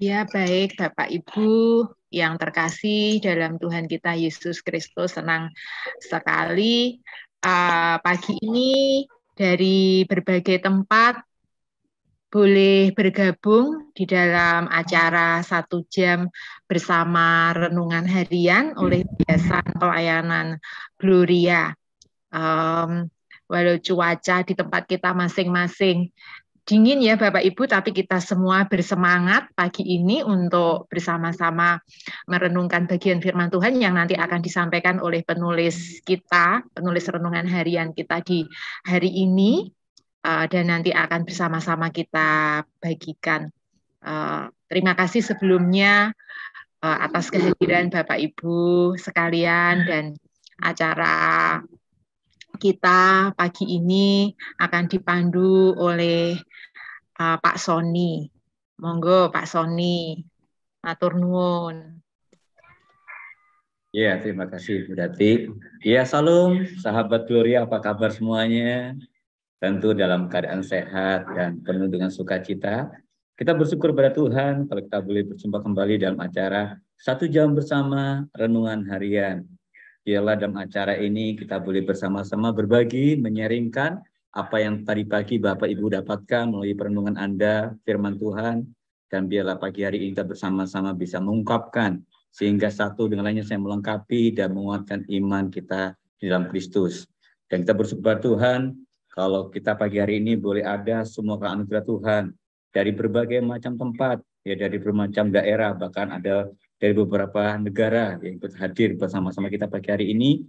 Ya, baik Bapak Ibu yang terkasih dalam Tuhan kita Yesus Kristus, senang sekali pagi ini dari berbagai tempat boleh bergabung di dalam acara 1 jam bersama renungan harian oleh Yayasan Pelayanan Gloria. Walau cuaca di tempat kita masing-masing dingin ya Bapak Ibu, tapi kita semua bersemangat pagi ini untuk bersama-sama merenungkan bagian firman Tuhan yang nanti akan disampaikan oleh penulis kita, penulis renungan harian kita di hari ini, dan nanti akan bersama-sama kita bagikan. Terima kasih sebelumnya atas kehadiran Bapak Ibu sekalian, dan acara kita pagi ini akan dipandu oleh Pak Sony. Monggo Pak Sony, matur nuwun. Ya, terima kasih Bu Dati. Ya, salam sahabat Gloria, apa kabar semuanya? Tentu dalam keadaan sehat dan penuh dengan sukacita. Kita bersyukur pada Tuhan kalau kita boleh berjumpa kembali dalam acara 1 jam bersama renungan harian. Biarlah dalam acara ini kita boleh bersama-sama berbagi, menyaringkan apa yang tadi pagi Bapak Ibu dapatkan melalui perenungan Anda, firman Tuhan, dan biarlah pagi hari ini kita bersama-sama bisa mengungkapkan sehingga satu dengan lainnya saya melengkapi dan menguatkan iman kita di dalam Kristus. Dan kita bersyukur Tuhan kalau kita pagi hari ini boleh ada semua anugerah Tuhan dari berbagai macam tempat, ya dari bermacam daerah, bahkan ada dari beberapa negara yang ikut hadir bersama-sama kita pagi hari ini.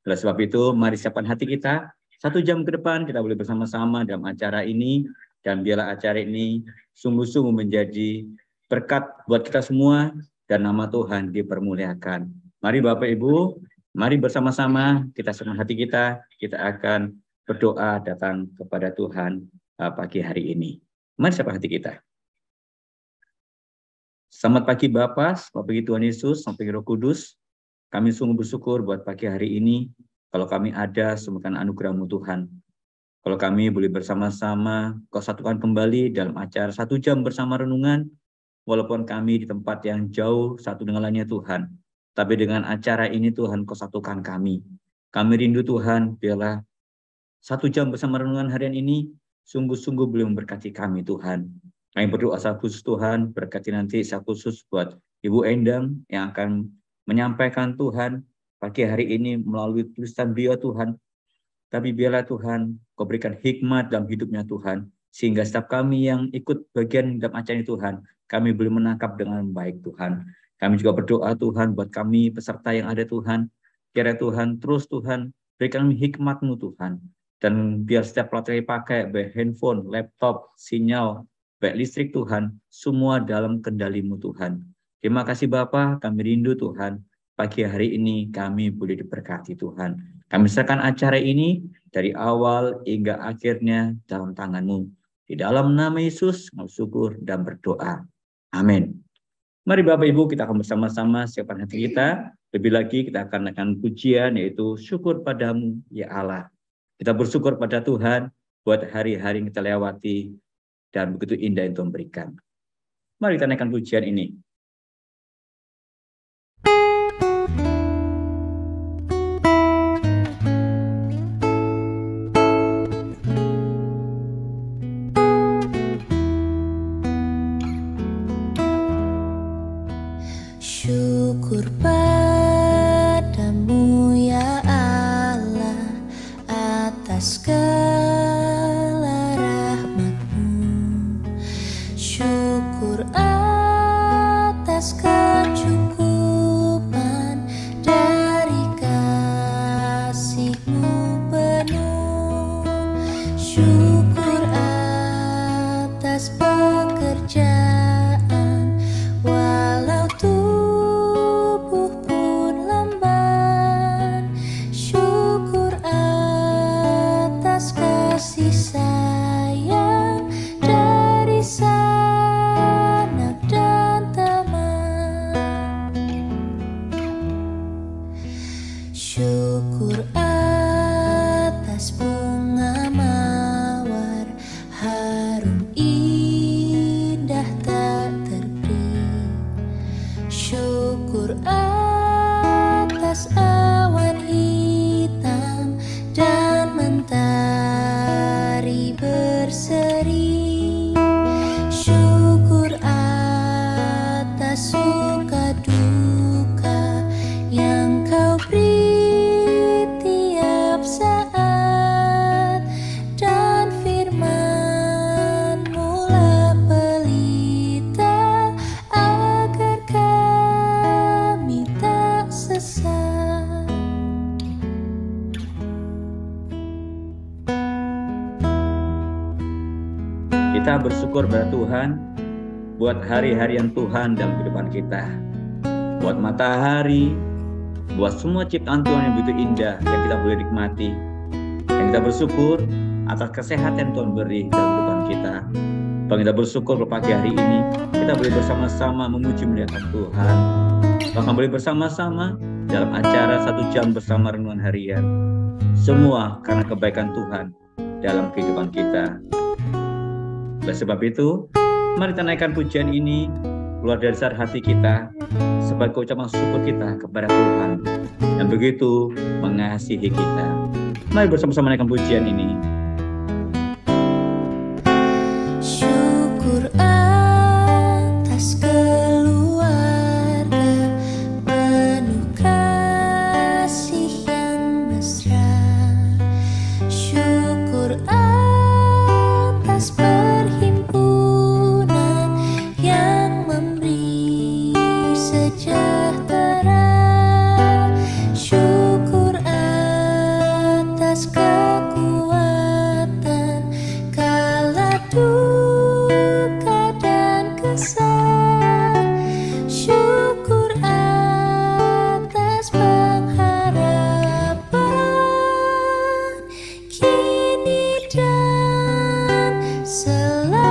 Oleh sebab itu, mari siapkan hati kita. 1 jam ke depan kita boleh bersama-sama dalam acara ini, dan biarlah acara ini sungguh-sungguh menjadi berkat buat kita semua, dan nama Tuhan dipermuliakan. Mari Bapak Ibu, mari bersama-sama kita siapkan hati kita akan berdoa datang kepada Tuhan pagi hari ini. Mari siapkan hati kita. Selamat pagi Bapak, selamat pagi Tuhan Yesus, selamat pagi Roh Kudus. Kami sungguh bersyukur buat pagi hari ini, kalau kami ada semua karena anugerah-Mu Tuhan. Kalau kami boleh bersama-sama, Kau satukan kembali dalam acara 1 jam bersama renungan, walaupun kami di tempat yang jauh satu dengan lainnya Tuhan. Tapi dengan acara ini Tuhan Kau satukan kami. Kami rindu Tuhan, biarlah 1 jam bersama renungan harian ini, sungguh-sungguh boleh memberkati kami Tuhan. Kami berdoa secara khusus Tuhan, berkati nanti secara khusus buat Ibu Endang yang akan menyampaikan Tuhan pagi hari ini melalui tulisan beliau Tuhan. Tapi biarlah Tuhan, Kau berikan hikmat dalam hidupnya Tuhan, sehingga setiap kami yang ikut bagian dalam acara ini Tuhan, kami boleh menangkap dengan baik Tuhan. Kami juga berdoa Tuhan buat kami peserta yang ada Tuhan. Kiranya Tuhan, terus Tuhan, berikan kami hikmat-Mu Tuhan. Dan biar setiap pelajar pakai, baik handphone, laptop, sinyal, baik listrik Tuhan, semua dalam kendali-Mu Tuhan. Terima kasih Bapa, kami rindu Tuhan. Pagi hari ini kami boleh diberkati Tuhan. Kami serahkan acara ini dari awal hingga akhirnya dalam tangan-Mu. Di dalam nama Yesus, kami syukur dan berdoa. Amin. Mari Bapak Ibu, kita akan bersama-sama siapkan hati kita. Lebih lagi kita akan naikkan pujian, yaitu syukur padamu ya Allah. Kita bersyukur pada Tuhan buat hari-hari yang kita lewati dan begitu indah yang Tuhan berikan. Mari kita naikkan pujian ini. Syukur padamu ya Allah atas segala rahmat-Mu. Syukur atas kecukupan dari kasih-Mu penuh. Syukur atas pekerjaan walau tubuh pun lamban. Syukur atas kasih sayang dari sanak dan teman. Syukur atas bunga mawar harum indah bersyukur pada Tuhan buat hari-harian Tuhan dalam kehidupan kita. Buat matahari, buat semua ciptaan Tuhan yang begitu indah yang kita boleh nikmati. Dan kita bersyukur atas kesehatan Tuhan beri dalam kehidupan kita. Bang, kita bersyukur pada pagi hari ini kita boleh bersama-sama memuji memuliakan Tuhan. Bahkan boleh bersama-sama dalam acara 1 jam bersama renungan harian. Semua karena kebaikan Tuhan dalam kehidupan kita. Oleh sebab itu, mari kita naikkan pujian ini keluar dari dasar hati kita sebagai ucapan syukur kita kepada Tuhan yang begitu mengasihi kita. Mari bersama-sama naikkan pujian ini. Syukur atas keluarga penuh kasih yang mesra. Syukur atas perhimpunan yang memberi sejahtera. Syukur atas kekuatan kala duka dan kesal. Syukur atas pengharapan kini dan selamanya.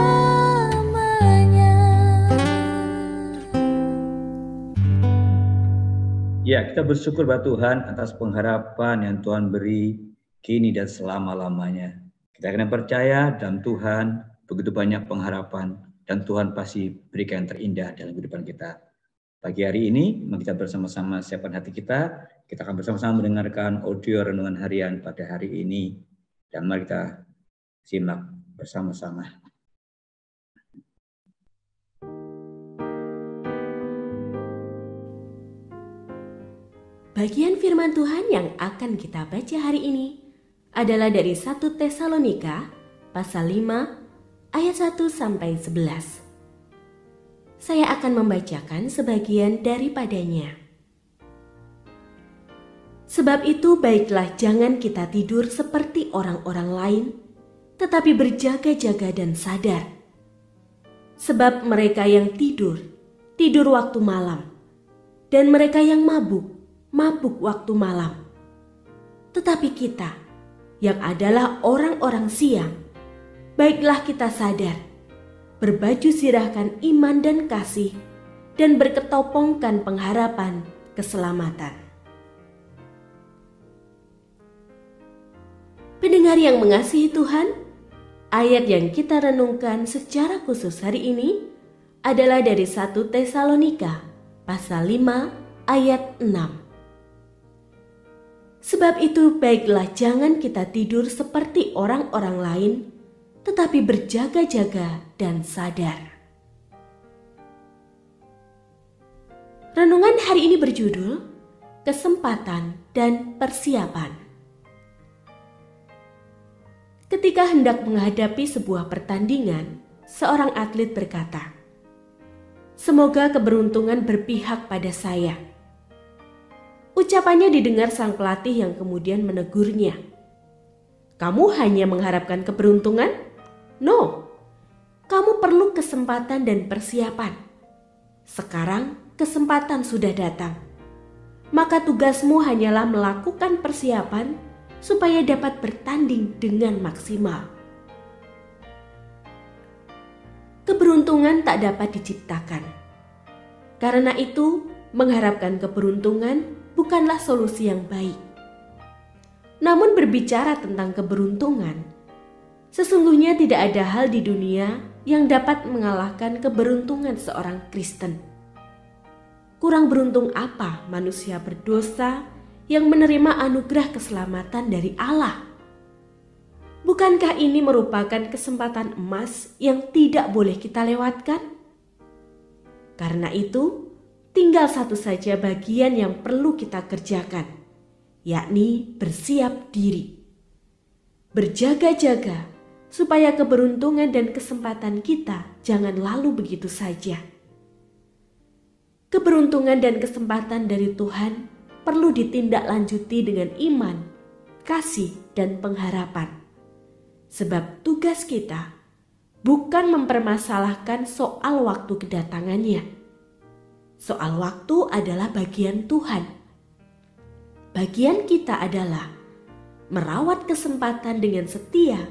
Ya, kita bersyukur pada Tuhan atas pengharapan yang Tuhan beri kini dan selama-lamanya. Kita akan percaya dalam Tuhan begitu banyak pengharapan dan Tuhan pasti berikan yang terindah dalam kehidupan kita. Pagi hari ini, mari kita bersama-sama siapkan hati kita. Kita akan bersama-sama mendengarkan audio renungan harian pada hari ini. Dan mari kita simak bersama-sama. Bagian firman Tuhan yang akan kita baca hari ini adalah dari 1 Tesalonika pasal 5 ayat 1 sampai 11. Saya akan membacakan sebagian daripadanya. Sebab itu baiklah jangan kita tidur seperti orang-orang lain, tetapi berjaga-jaga dan sadar. Sebab mereka yang tidur, tidur waktu malam, dan mereka yang mabuk, mabuk waktu malam. Tetapi kita, yang adalah orang-orang siang, baiklah kita sadar, berbaju sirahkan iman dan kasih, dan berketopongkan pengharapan keselamatan. Pendengar yang mengasihi Tuhan, ayat yang kita renungkan secara khusus hari ini adalah dari 1 Tesalonika pasal 5 ayat 6. Sebab itu baiklah jangan kita tidur seperti orang-orang lain, tetapi berjaga-jaga dan sadar. Renungan hari ini berjudul Kesempatan dan Persiapan. Ketika hendak menghadapi sebuah pertandingan, seorang atlet berkata, "Semoga keberuntungan berpihak pada saya." Ucapannya didengar sang pelatih yang kemudian menegurnya. "Kamu hanya mengharapkan keberuntungan? No, kamu perlu kesempatan dan persiapan. Sekarang kesempatan sudah datang. Maka tugasmu hanyalah melakukan persiapan supaya dapat bertanding dengan maksimal." Keberuntungan tak dapat diciptakan. Karena itu, mengharapkan keberuntungan bukanlah solusi yang baik. Namun berbicara tentang keberuntungan, sesungguhnya tidak ada hal di dunia yang dapat mengalahkan keberuntungan seorang Kristen. Kurang beruntung apa manusia berdosa yang menerima anugerah keselamatan dari Allah? Bukankah ini merupakan kesempatan emas yang tidak boleh kita lewatkan? Karena itu, tinggal satu saja bagian yang perlu kita kerjakan, yakni bersiap diri. Berjaga-jaga supaya keberuntungan dan kesempatan kita jangan lalu begitu saja. Keberuntungan dan kesempatan dari Tuhan perlu ditindaklanjuti dengan iman, kasih, dan pengharapan. Sebab tugas kita bukan mempermasalahkan soal waktu kedatangannya. Soal waktu adalah bagian Tuhan. Bagian kita adalah merawat kesempatan dengan setia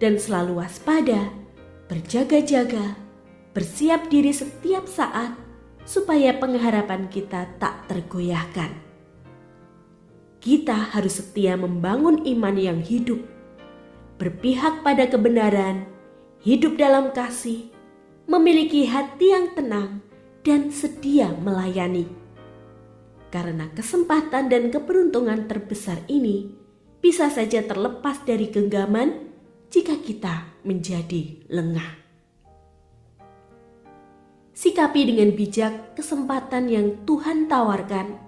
dan selalu waspada, berjaga-jaga, bersiap diri setiap saat supaya pengharapan kita tak tergoyahkan. Kita harus setia membangun iman yang hidup, berpihak pada kebenaran, hidup dalam kasih, memiliki hati yang tenang, dan sedia melayani. Karena kesempatan dan keberuntungan terbesar ini bisa saja terlepas dari genggaman jika kita menjadi lengah. Sikapi dengan bijak kesempatan yang Tuhan tawarkan,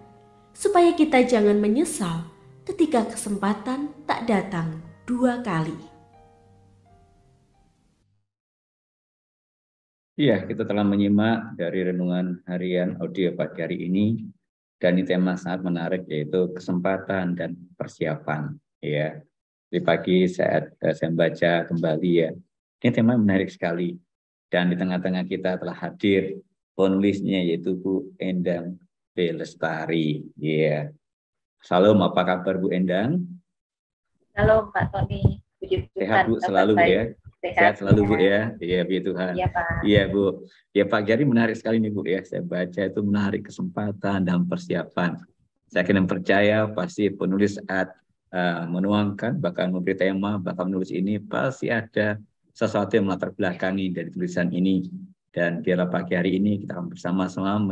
supaya kita jangan menyesal ketika kesempatan tak datang 2 kali. Iya, kita telah menyimak dari renungan harian audio pagi hari ini, dan ini tema sangat menarik, yaitu kesempatan dan persiapan. Ya, di pagi saat saya baca kembali ya, ini tema menarik sekali. Dan di tengah-tengah kita telah hadir penulisnya, yaitu Bu Endang B. Lestari. Ya, salam, apa kabar Bu Endang? Halo Pak Tony, puji Tuhan. Sehat Bu selalu Bu ya. Sehat selalu Bu ya. Iya, puji Tuhan. Iya Pak. Iya Bu. Ya Pak, jadi menarik sekali nih Bu ya. Saya baca itu menarik kesempatan dan persiapan. Saya kena percaya pasti penulis saat menuangkan, bahkan memberi tema, bahkan menulis ini pasti ada sesuatu yang melatar belakangi dari tulisan ini. Dan biarlah pagi hari ini kita akan bersama-sama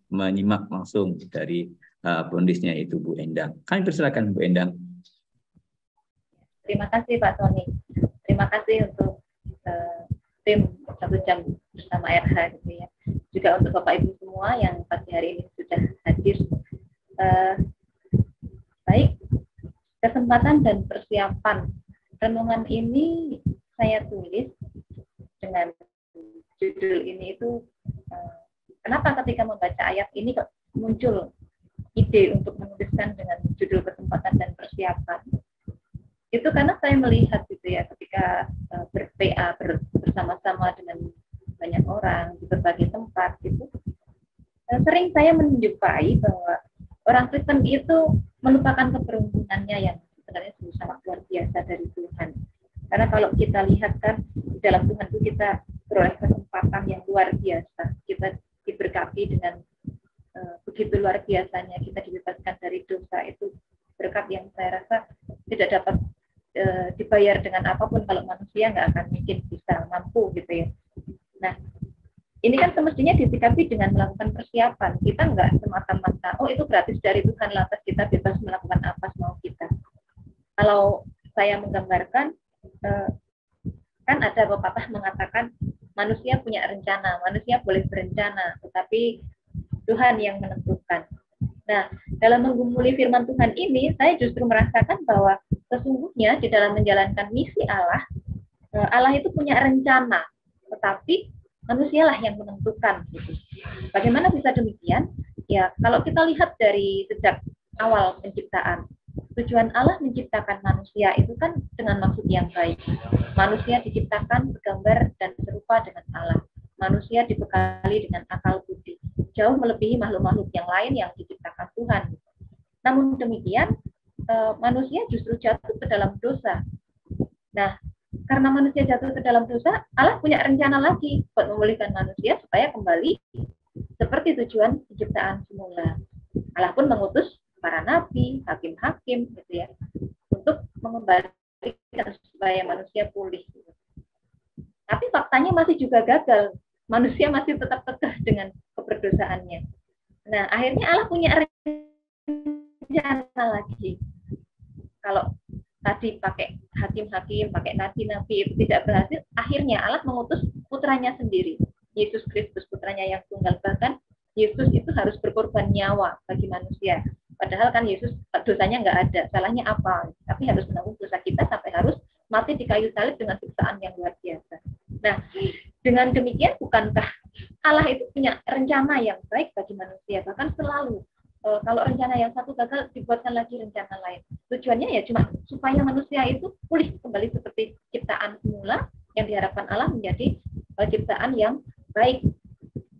menyimak langsung dari penulisnya, itu Bu Endang. Kami persilakan Bu Endang. Terima kasih Pak Tony. Terima kasih untuk tim 1 jam bersama RH gitu ya. Juga untuk Bapak Ibu semua yang pagi hari ini sudah hadir. Baik, kesempatan dan persiapan. Renungan ini saya tulis dengan judul ini itu, kenapa ketika membaca ayat ini kok muncul ide untuk menuliskan dengan judul kesempatan dan persiapan. Itu karena saya melihat gitu ya, ketika ber-PA bersama-sama dengan banyak orang di berbagai tempat gitu, sering saya menjumpai bahwa orang Kristen itu melupakan keberuntungannya yang sebenarnya sangat luar biasa dari Tuhan. Karena kalau kita lihat kan, di dalam Tuhan itu kita beroleh kesempatan yang luar biasa. Kita diberkati dengan begitu luar biasanya, kita dibebaskan dari dosa. Itu berkat yang saya rasa tidak dapat dibayar dengan apapun, kalau manusia nggak akan mungkin bisa mampu gitu ya. Nah, ini kan semestinya disikapi dengan melakukan persiapan. Kita nggak semata-mata, oh itu gratis dari Tuhan, lantas kita bebas melakukan apa semau kita. Kalau saya menggambarkan, kan ada pepatah mengatakan manusia punya rencana, manusia boleh berencana, tetapi Tuhan yang menentukan. Nah, dalam menggumuli firman Tuhan ini, saya justru merasakan bahwa sesungguhnya di dalam menjalankan misi Allah, Allah itu punya rencana, tetapi manusialah yang menentukan. Gitu. Bagaimana bisa demikian? Ya, kalau kita lihat dari sejak awal penciptaan, tujuan Allah menciptakan manusia itu kan dengan maksud yang baik. Manusia diciptakan segambar dan serupa dengan Allah. Manusia dibekali dengan akal budi, jauh melebihi makhluk-makhluk yang lain yang diciptakan Tuhan. Namun demikian, manusia justru jatuh ke dalam dosa. Nah, karena manusia jatuh ke dalam dosa, Allah punya rencana lagi buat memulihkan manusia supaya kembali seperti tujuan penciptaan semula. Allah pun mengutus para nabi, hakim-hakim, gitu ya, untuk mengembalikan supaya manusia pulih. Tapi faktanya masih juga gagal. Manusia masih tetap kekeh dengan keberdosaannya. Nah, akhirnya Allah punya rencana lagi. Kalau tadi pakai hakim-hakim, pakai nabi-nabi itu tidak berhasil, akhirnya Allah mengutus putranya sendiri, Yesus Kristus, putranya yang tunggal. Bahkan Yesus itu harus berkorban nyawa bagi manusia. Padahal kan Yesus dosanya nggak ada, salahnya apa? Tapi harus menanggung dosa kita sampai harus mati di kayu salib dengan siksaan yang luar biasa. Nah, dengan demikian bukankah Allah itu punya rencana yang baik bagi manusia? Bahkan selalu kalau rencana yang satu gagal, dibuatkan lagi rencana lain. Tujuannya ya cuma supaya manusia itu pulih kembali seperti ciptaan semula, yang diharapkan Allah menjadi ciptaan yang baik.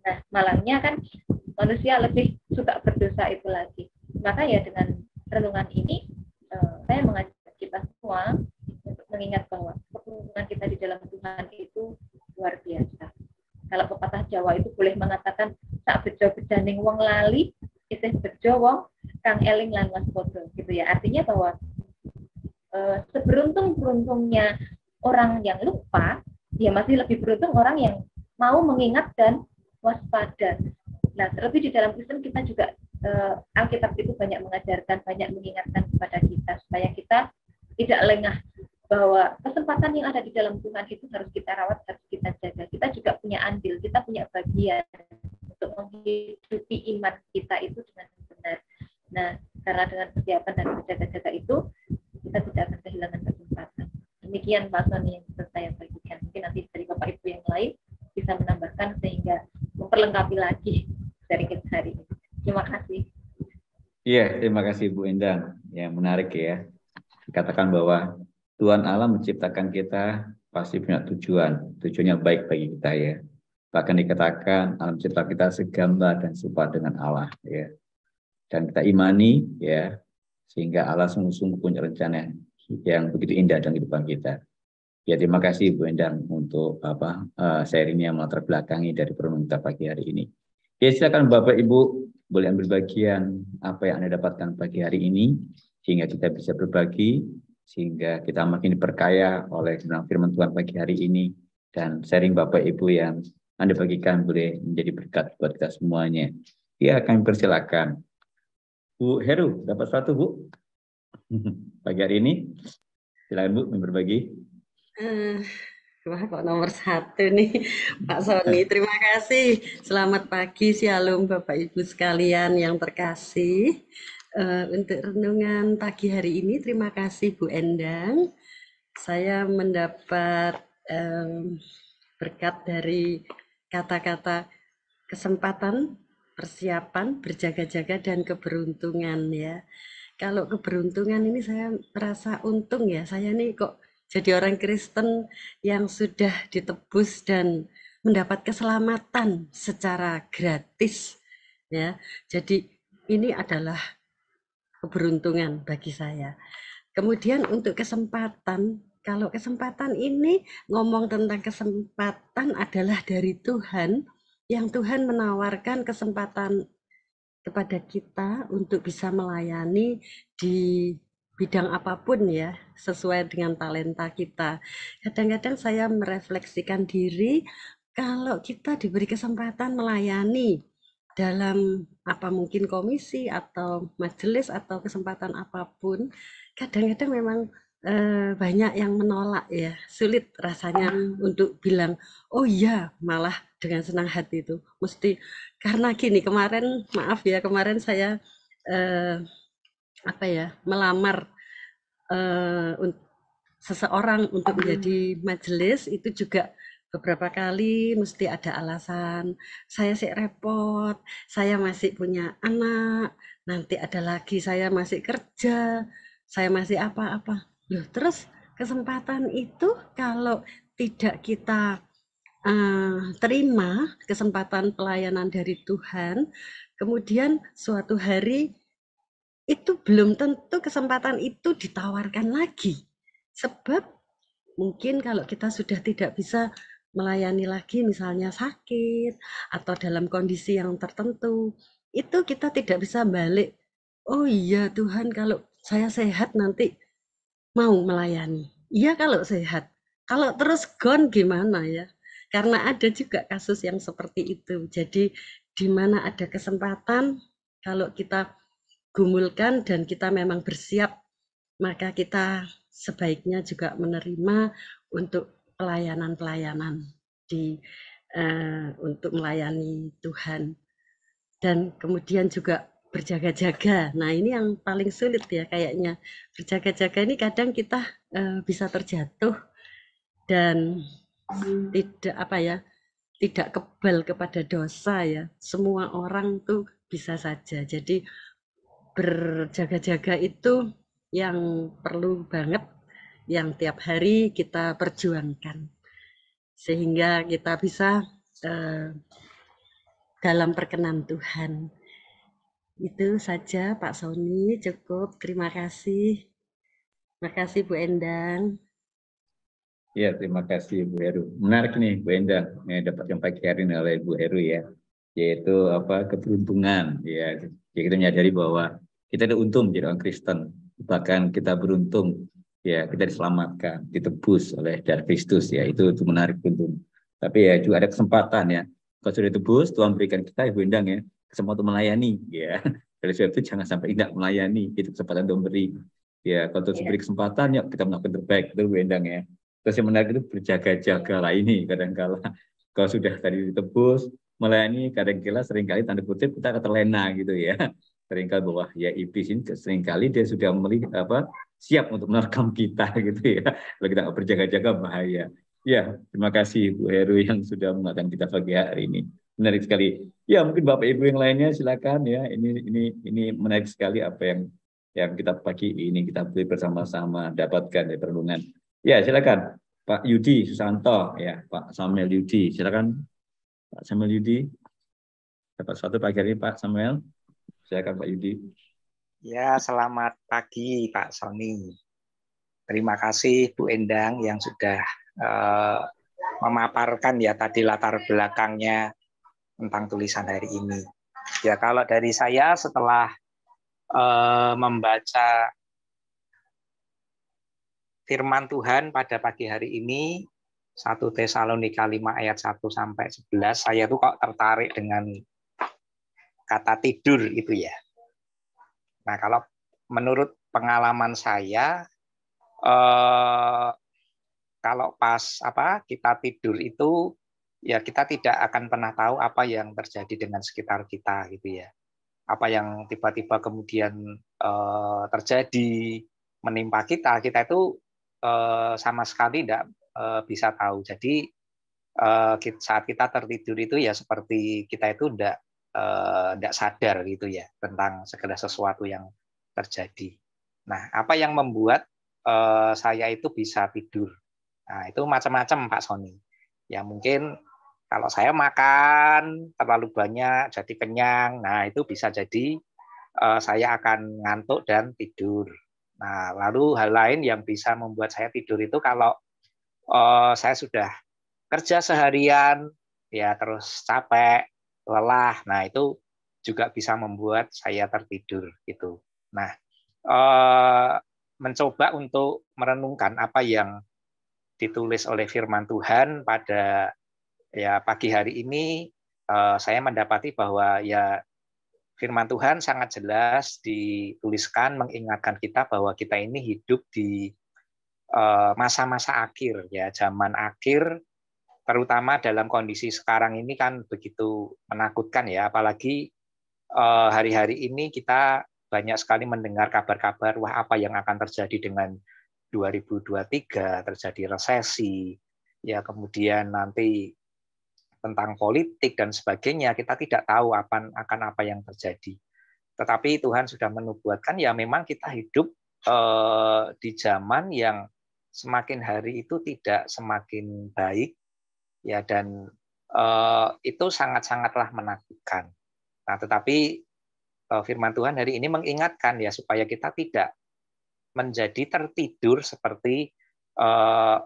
Nah, malangnya kan manusia lebih suka berdosa itu lagi. Maka ya dengan renungan ini saya mengajak kita semua untuk mengingat bahwa keberuntungan kita di dalam Tuhan itu luar biasa. Kalau pepatah Jawa itu boleh mengatakan sak bejo bejaning wong lali isih bejo wong kang eling lan waspada gitu ya. Artinya bahwa seberuntung-beruntungnya orang yang lupa, dia masih lebih beruntung orang yang mau mengingat dan waspada. Nah, terlebih di dalam Kristen kita juga Alkitab itu banyak mengajarkan, banyak mengingatkan kepada kita supaya kita tidak lengah bahwa kesempatan yang ada di dalam Tuhan itu harus kita rawat, harus kita jaga. Kita juga punya andil, kita punya bagian untuk menghidupi iman kita itu dengan benar. Nah, karena dengan persiapan dan berjaga-jaga itu, kita tidak akan kehilangan kesempatan. Demikian Pak Sony yang bisa saya bagikan. Mungkin nanti dari Bapak Ibu yang lain bisa menambahkan sehingga memperlengkapi lagi dari kita hari ini. Terima kasih. Iya, terima kasih Bu Endang. Yang menarik ya. Dikatakan bahwa Tuhan Allah menciptakan kita pasti punya tujuan. Tujuannya baik bagi kita ya. Bahkan dikatakan alam mencipta kita segambar dan serupa dengan Allah ya. Dan kita imani ya, sehingga Allah sungguh-sungguh punya rencana yang begitu indah dalam kehidupan kita. Ya, terima kasih Bu Endang untuk sharing yang melatar belakangi dari perenungan kita pagi hari ini. Ya, silakan Bapak Ibu boleh ambil bagian apa yang Anda dapatkan pagi hari ini sehingga kita bisa berbagi, sehingga kita makin diperkaya oleh firman Tuhan pagi hari ini, dan sharing Bapak Ibu yang Anda bagikan boleh menjadi berkat buat kita semuanya. Ya, kami persilakan. Bu Heru, dapat satu Bu pagi hari ini. Silakan Bu, berbagi. Wah, kok nomor 1 nih Pak Sony. Terima kasih. Selamat pagi, shalom Bapak Ibu sekalian yang terkasih. Untuk renungan pagi hari ini, terima kasih Bu Endang. Saya mendapat berkat dari kata-kata kesempatan, persiapan, berjaga-jaga, dan keberuntungan ya. Kalau keberuntungan ini saya merasa untung ya. Saya nih kok jadi orang Kristen yang sudah ditebus dan mendapat keselamatan secara gratis ya. Jadi ini adalah keberuntungan bagi saya. Kemudian untuk kesempatan, kalau kesempatan ini ngomong tentang kesempatan adalah dari Tuhan, yang Tuhan menawarkan kesempatan kepada kita untuk bisa melayani di bidang apapun ya, sesuai dengan talenta kita. Kadang-kadang saya merefleksikan diri, kalau kita diberi kesempatan melayani dalam apa mungkin komisi atau majelis atau kesempatan apapun, kadang-kadang memang banyak yang menolak ya, sulit rasanya untuk bilang oh iya, malah dengan senang hati itu mesti. Karena gini, kemarin maaf ya, kemarin saya melamar seseorang untuk menjadi majelis, itu juga beberapa kali mesti ada alasan, saya sih repot, saya masih punya anak, nanti ada lagi saya masih kerja, saya masih apa-apa. Loh, terus kesempatan itu kalau tidak kita terima kesempatan pelayanan dari Tuhan, kemudian suatu hari itu belum tentu kesempatan itu ditawarkan lagi. Sebab mungkin kalau kita sudah tidak bisa melayani lagi, misalnya sakit atau dalam kondisi yang tertentu, itu kita tidak bisa balik, oh iya Tuhan, kalau saya sehat nanti mau melayani. Iya kalau sehat. Kalau terus gone gimana ya? Karena ada juga kasus yang seperti itu. Jadi di mana ada kesempatan, kalau kita gumulkan dan kita memang bersiap, maka kita sebaiknya juga menerima untuk pelayanan-pelayanan untuk melayani Tuhan. Dan kemudian juga berjaga-jaga. Nah, ini yang paling sulit ya kayaknya. Berjaga-jaga ini kadang kita bisa terjatuh dan tidak kebal kepada dosa ya. Semua orang tuh bisa saja. Jadi berjaga-jaga itu yang perlu banget, yang tiap hari kita perjuangkan. sehingga kita bisa dalam perkenan Tuhan. Itu saja Pak Sony, cukup. Terima kasih. Terima kasih Bu Endang. Ya, terima kasih Bu Heru. Menarik nih Bu Endang, dapat yang pagi hari ini oleh Bu Heru ya, yaitu keberuntungan ya. Kita menyadari bahwa kita ada untung menjadi orang Kristen, bahkan kita beruntung ya, kita diselamatkan, ditebus oleh darah Kristus ya, itu menarik untung. Tapi ya juga ada kesempatan ya, kalau sudah ditebus Tuhan berikan kita Bu Endang ya kesempatan melayani ya. Dari sebab itu jangan sampai tidak melayani, itu kesempatan Tuhan beri ya. Kalau Tuhan beri kesempatan ya kita melakukan terbaik, itu Bu Endang ya. Terus yang menarik itu berjaga-jaga lah ini kadang-kala kalau sudah tadi ditebus melayani, kadang-kala seringkali tanda kutip kita terlena gitu ya, seringkali bahwa ya iblis ini seringkali dia sudah siap untuk menerkam kita gitu ya, kalau kita nggak berjaga-jaga bahaya ya. Terima kasih Bu Heru yang sudah mengatakan kita pagi hari ini, menarik sekali ya. Mungkin Bapak Ibu yang lainnya silakan ya, ini menarik sekali apa yang kita pagi ini kita beli bersama-sama dapatkan dari perenungan. Ya, silakan Pak Yudi Susanto ya, Pak Samuel Yudi, silakan Pak Samuel Yudi. Dapat suatu pagi hari ini Pak Samuel. Silakan Pak Yudi. Ya, selamat pagi Pak Sony. Terima kasih Bu Endang yang sudah memaparkan ya tadi latar belakangnya tentang tulisan hari ini. Ya, kalau dari saya setelah membaca firman Tuhan pada pagi hari ini, 1 Tesalonika 5 ayat 1 sampai 11, saya tuh kok tertarik dengan kata tidur itu ya. Nah, kalau menurut pengalaman saya, kalau pas kita tidur itu ya kita tidak akan pernah tahu apa yang terjadi dengan sekitar kita gitu ya. Apa yang tiba-tiba kemudian terjadi menimpa kita itu sama sekali tidak bisa tahu. Jadi saat kita tertidur itu ya seperti kita itu tidak sadar gitu ya tentang segala sesuatu yang terjadi. Nah, apa yang membuat saya itu bisa tidur? Nah, itu macam-macam Pak Sony. Ya mungkin kalau saya makan terlalu banyak jadi kenyang, nah itu bisa jadi saya akan ngantuk dan tidur. Nah, lalu hal lain yang bisa membuat saya tidur itu kalau saya sudah kerja seharian, ya terus capek, lelah, nah itu juga bisa membuat saya tertidur gitu. Nah, mencoba untuk merenungkan apa yang ditulis oleh firman Tuhan pada ya pagi hari ini, saya mendapati bahwa ya firman Tuhan sangat jelas dituliskan mengingatkan kita bahwa kita ini hidup di masa-masa akhir ya, zaman akhir, terutama dalam kondisi sekarang ini kan begitu menakutkan ya, apalagi hari-hari ini kita banyak sekali mendengar kabar-kabar wah apa yang akan terjadi dengan 2023, terjadi resesi ya, kemudian nanti tentang politik dan sebagainya, kita tidak tahu akan apa yang terjadi. Tetapi Tuhan sudah menubuatkan ya memang kita hidup di zaman yang semakin hari itu tidak semakin baik ya, dan itu sangat-sangatlah menakutkan. Nah, tetapi firman Tuhan hari ini mengingatkan ya supaya kita tidak menjadi tertidur seperti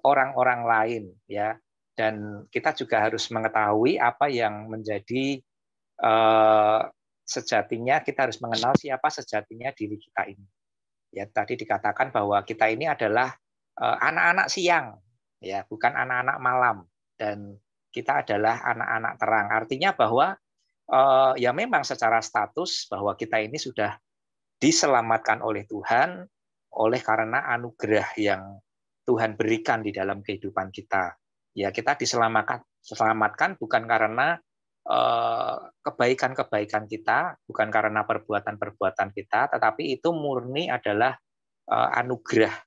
orang-orang lain ya. Dan kita juga harus mengetahui apa yang menjadi sejatinya, kita harus mengenal siapa sejatinya diri kita ini. Ya, tadi dikatakan bahwa kita ini adalah anak-anak siang, ya, bukan anak-anak malam. Dan kita adalah anak-anak terang. Artinya bahwa ya memang secara status bahwa kita ini sudah diselamatkan oleh Tuhan, oleh karena anugerah yang Tuhan berikan di dalam kehidupan kita. Ya, kita diselamatkan bukan karena kebaikan-kebaikan kita, bukan karena perbuatan-perbuatan kita, tetapi itu murni adalah anugerah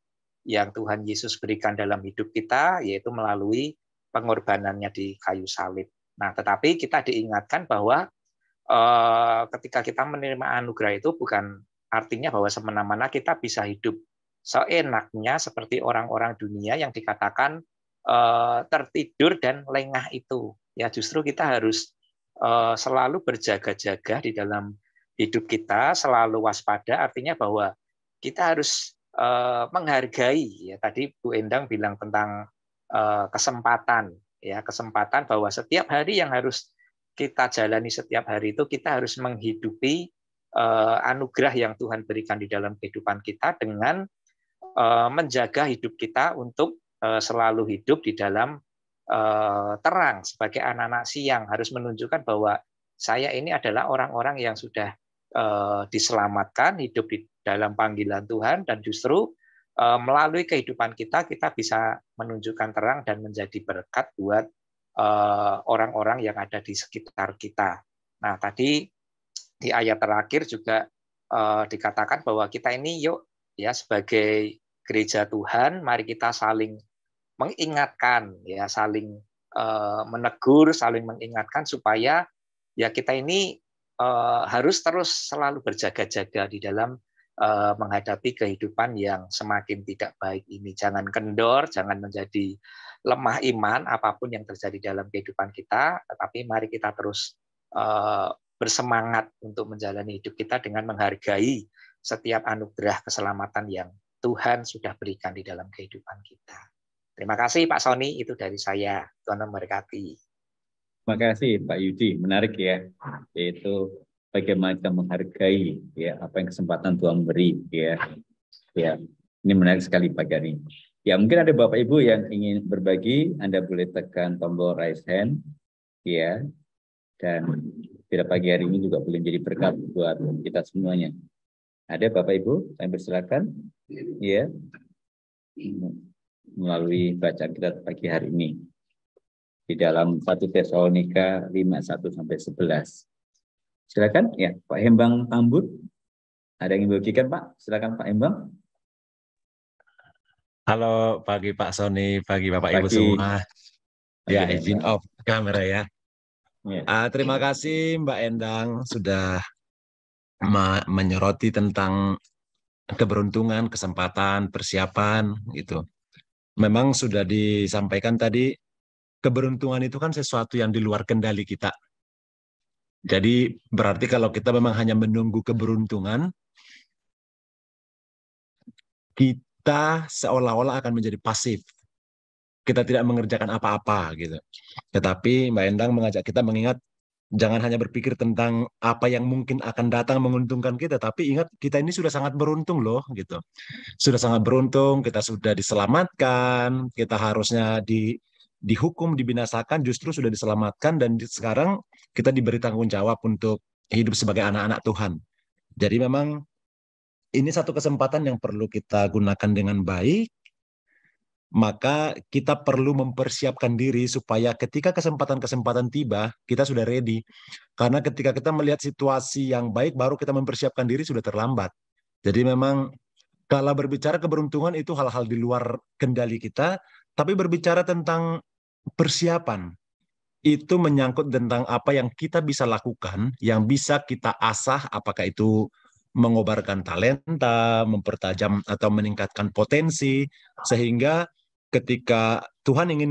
yang Tuhan Yesus berikan dalam hidup kita, yaitu melalui pengorbanannya di kayu salib. Nah, tetapi kita diingatkan bahwa ketika kita menerima anugerah itu bukan artinya bahwa semena-mena kita bisa hidup seenaknya seperti orang-orang dunia yang dikatakan tertidur dan lengah itu. Ya, justru kita harus selalu berjaga-jaga di dalam hidup kita, selalu waspada. Artinya bahwa kita harus menghargai. Ya, tadi Bu Endang bilang tentang kesempatan. Ya, kesempatan bahwa setiap hari yang harus kita jalani setiap hari itu kita harus menghidupi anugerah yang Tuhan berikan di dalam kehidupan kita dengan menjaga hidup kita untuk selalu hidup di dalam terang sebagai anak-anak siang, harus menunjukkan bahwa saya ini adalah orang-orang yang sudah diselamatkan, hidup di dalam panggilan Tuhan, dan justru melalui kehidupan kita bisa menunjukkan terang dan menjadi berkat buat orang-orang yang ada di sekitar kita. Nah, tadi di ayat terakhir juga dikatakan bahwa kita ini yuk ya sebagai gereja Tuhan, mari kita saling mengingatkan, ya saling menegur, saling mengingatkan supaya ya kita ini harus terus selalu berjaga-jaga di dalam menghadapi kehidupan yang semakin tidak baik ini. Jangan kendor, jangan menjadi lemah iman apapun yang terjadi dalam kehidupan kita, tetapi mari kita terus bersemangat untuk menjalani hidup kita dengan menghargai setiap anugerah keselamatan yang Tuhan sudah berikan di dalam kehidupan kita. Terima kasih Pak Sony, itu dari saya. Tuhan memberkati. Terima kasih Pak Yudi, menarik ya, yaitu bagaimana kita menghargai ya apa yang kesempatan Tuhan beri ya. Ya, ini menarik sekali pagi hari ini. Ya, mungkin ada Bapak Ibu yang ingin berbagi, Anda boleh tekan tombol raise hand ya. Dan pada pagi hari ini juga boleh menjadi berkat buat kita semuanya. Ada Bapak Ibu, saya persilakan ya. Melalui bacaan kita pagi hari ini di dalam 1 Tesalonika 5:1-11. Silakan ya, Pak Hembang Tambut. Ada yang ingin bagikan Pak? Silakan Pak Hembang. Halo, pagi Pak Sony, pagi Bapak Ibu semua. Ya, izin off kamera ya. Terima kasih Mbak Endang sudah menyoroti tentang keberuntungan, kesempatan, persiapan gitu. Memang sudah disampaikan tadi, keberuntungan itu kan sesuatu yang di luar kendali kita. Jadi berarti kalau kita memang hanya menunggu keberuntungan, kita seolah-olah akan menjadi pasif. Kita tidak mengerjakan apa-apa gitu. Tetapi Mbak Endang mengajak kita mengingat, jangan hanya berpikir tentang apa yang mungkin akan datang menguntungkan kita, tapi ingat kita ini sudah sangat beruntung loh gitu. Sudah sangat beruntung, kita sudah diselamatkan, kita harusnya dihukum, dibinasakan, justru sudah diselamatkan, dan sekarang kita diberi tanggung jawab untuk hidup sebagai anak-anak Tuhan. Jadi memang ini satu kesempatan yang perlu kita gunakan dengan baik, maka kita perlu mempersiapkan diri supaya ketika kesempatan-kesempatan tiba, kita sudah ready. Karena ketika kita melihat situasi yang baik, baru kita mempersiapkan diri sudah terlambat. Jadi memang kalau berbicara keberuntungan itu hal-hal di luar kendali kita, tapi berbicara tentang persiapan, itu menyangkut tentang apa yang kita bisa lakukan, yang bisa kita asah, apakah itu mengobarkan talenta, mempertajam atau meningkatkan potensi, sehingga ketika Tuhan ingin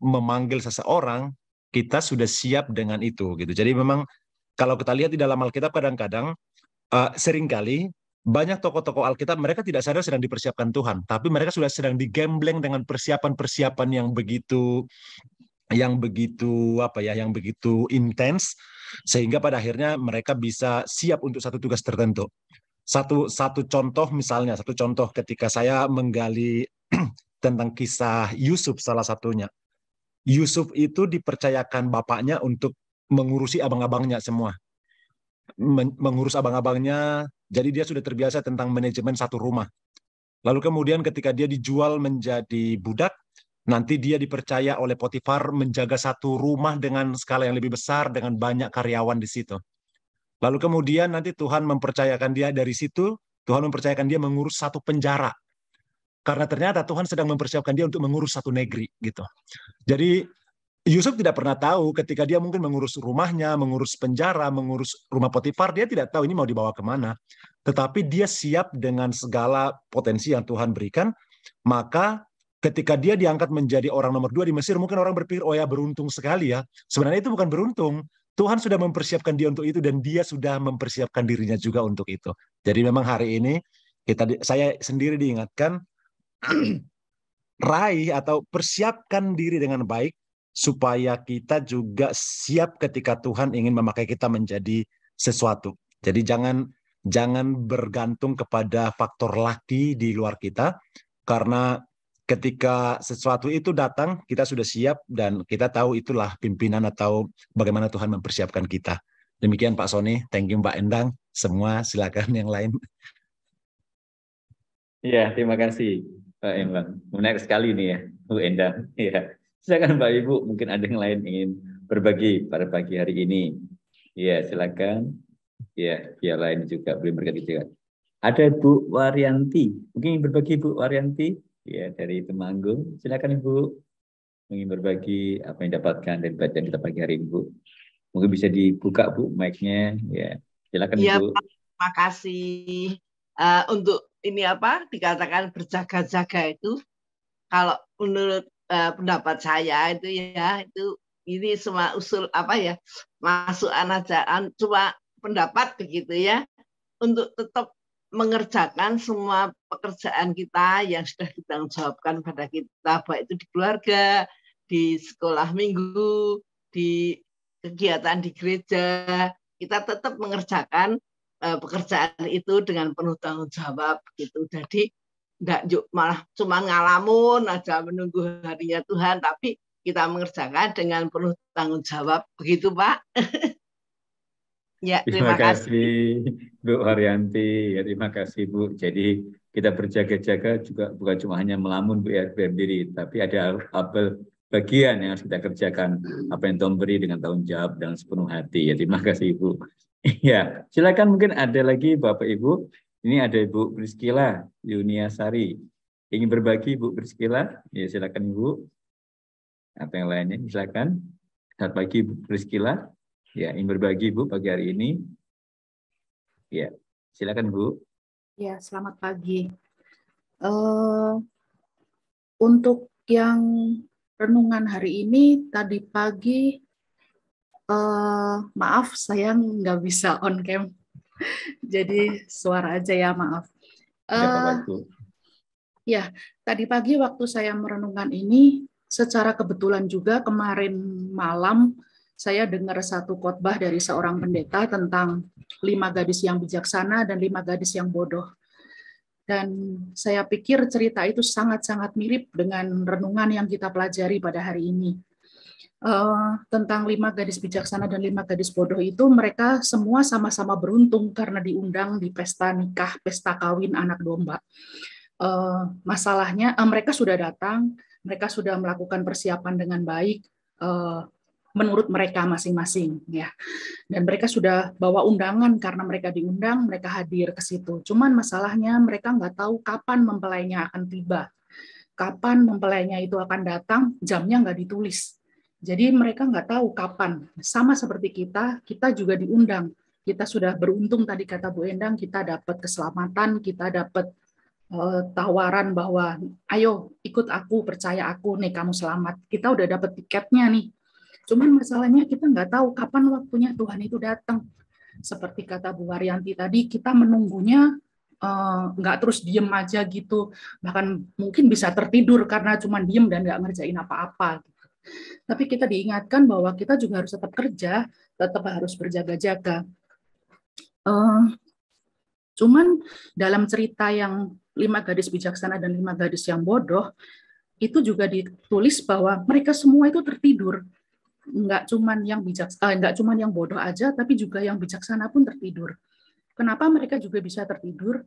memanggil seseorang, kita sudah siap dengan itu gitu. Jadi memang kalau kita lihat di dalam Alkitab kadang-kadang seringkali banyak tokoh-tokoh Alkitab mereka tidak sadar sedang dipersiapkan Tuhan, tapi mereka sudah sedang digembleng dengan persiapan-persiapan yang begitu intens, sehingga pada akhirnya mereka bisa siap untuk satu tugas tertentu. Satu contoh ketika saya menggali tentang kisah Yusuf, salah satunya. Yusuf itu dipercayakan bapaknya untuk mengurusi abang-abangnya semua. Mengurus abang-abangnya, jadi dia sudah terbiasa tentang manajemen satu rumah. Lalu kemudian ketika dia dijual menjadi budak, nanti dia dipercaya oleh Potifar menjaga satu rumah dengan skala yang lebih besar, dengan banyak karyawan di situ. Lalu kemudian nanti Tuhan mempercayakan dia dari situ, Tuhan mempercayakan dia mengurus satu penjara. Karena ternyata Tuhan sedang mempersiapkan dia untuk mengurus satu negeri gitu. Jadi Yusuf tidak pernah tahu ketika dia mungkin mengurus rumahnya, mengurus penjara, mengurus rumah Potifar, dia tidak tahu ini mau dibawa kemana. Tetapi dia siap dengan segala potensi yang Tuhan berikan, maka ketika dia diangkat menjadi orang nomor 2 di Mesir, mungkin orang berpikir, oh ya beruntung sekali ya. Sebenarnya itu bukan beruntung. Tuhan sudah mempersiapkan dia untuk itu dan dia sudah mempersiapkan dirinya juga untuk itu. Jadi memang hari ini saya sendiri diingatkan raih atau persiapkan diri dengan baik supaya kita juga siap ketika Tuhan ingin memakai kita menjadi sesuatu. Jadi jangan bergantung kepada faktor laki di luar kita, karena ketika sesuatu itu datang, kita sudah siap dan kita tahu itulah pimpinan atau bagaimana Tuhan mempersiapkan kita. Demikian Pak Sony, thank you Mbak Endang. Semua silakan yang lain. Iya, terima kasih Pak Endang. Menarik sekali nih ya, Bu Endang. Iya. Silakan Mbak Ibu, mungkin ada yang lain ingin berbagi pada pagi hari ini. Iya, silakan. Iya, yang lain juga boleh berbagi juga. Ada Bu Waryanti, mungkin ingin berbagi Bu Waryanti. Ya, dari Temanggung. Silakan Ibu. Ingin berbagi apa yang dapatkan dari bacaan kita pagi hari ini, Bu. Mungkin bisa dibuka, Bu, mic-nya. Ya, silakan Ya, Ibu. Pak, terima kasih. Untuk ini dikatakan berjaga-jaga itu, kalau menurut pendapat saya itu ya, ini semua usul masukan aja, cuma pendapat begitu ya, untuk tetap mengerjakan semua pekerjaan kita yang sudah ditanggung jawabkan pada kita, baik itu di keluarga, di sekolah minggu, di kegiatan di gereja, kita tetap mengerjakan pekerjaan itu dengan penuh tanggung jawab gitu. Jadi enggak malah cuma ngalamun aja menunggu harinya Tuhan, tapi kita mengerjakan dengan penuh tanggung jawab. Begitu, Pak. Ya, terima kasih Bu Haryanti. Ya, terima kasih Bu. Jadi kita berjaga-jaga juga bukan cuma hanya melamun Bu ya berdiri, tapi ada apel bagian yang harus kita kerjakan, apa yang Tuhan beri dengan tanggung jawab dan sepenuh hati. Ya, terima kasih Ibu. Ya, silakan mungkin ada lagi Bapak Ibu. Ini ada Ibu Priscila Yuniasari. Ingin berbagi Bu Priscila? Ya, silakan Ibu. Atau yang lainnya, silakan. Selamat pagi Bu Priscila. Ya, ingin berbagi Bu pagi hari ini. Ya, silakan Bu. Ya, selamat pagi. Untuk yang renungan hari ini, tadi pagi, maaf saya nggak bisa on cam, jadi suara aja ya, maaf. Ya, tadi pagi waktu saya merenungkan ini, secara kebetulan juga kemarin malam, saya dengar satu khotbah dari seorang pendeta tentang 5 gadis yang bijaksana dan 5 gadis yang bodoh. Dan saya pikir cerita itu sangat-sangat mirip dengan renungan yang kita pelajari pada hari ini. Tentang 5 gadis bijaksana dan 5 gadis bodoh itu, mereka semua sama-sama beruntung karena diundang di pesta nikah, pesta kawin anak domba. Masalahnya mereka sudah datang, mereka sudah melakukan persiapan dengan baik, menurut mereka masing-masing ya, dan mereka sudah bawa undangan karena mereka diundang, mereka hadir ke situ. Cuman masalahnya mereka nggak tahu kapan mempelainya akan tiba, kapan mempelainya itu akan datang, jamnya nggak ditulis. Jadi mereka nggak tahu kapan. Sama seperti kita juga diundang. Kita sudah beruntung tadi kata Bu Endang, kita dapat keselamatan, kita dapat tawaran bahwa ayo ikut aku, percaya aku nih kamu selamat. Kita udah dapat tiketnya nih. Cuman masalahnya kita nggak tahu kapan waktunya Tuhan itu datang. Seperti kata Bu Waryanti tadi, kita menunggunya nggak terus diem aja gitu. Bahkan mungkin bisa tertidur karena cuma diem dan nggak ngerjain apa-apa. Gitu. Tapi kita diingatkan bahwa kita juga harus tetap kerja, tetap harus berjaga-jaga. Cuman dalam cerita yang 5 gadis bijaksana dan 5 gadis yang bodoh, itu juga ditulis bahwa mereka semua itu tertidur. Nggak cuman yang bodoh aja, tapi juga yang bijaksana pun tertidur. Kenapa mereka juga bisa tertidur?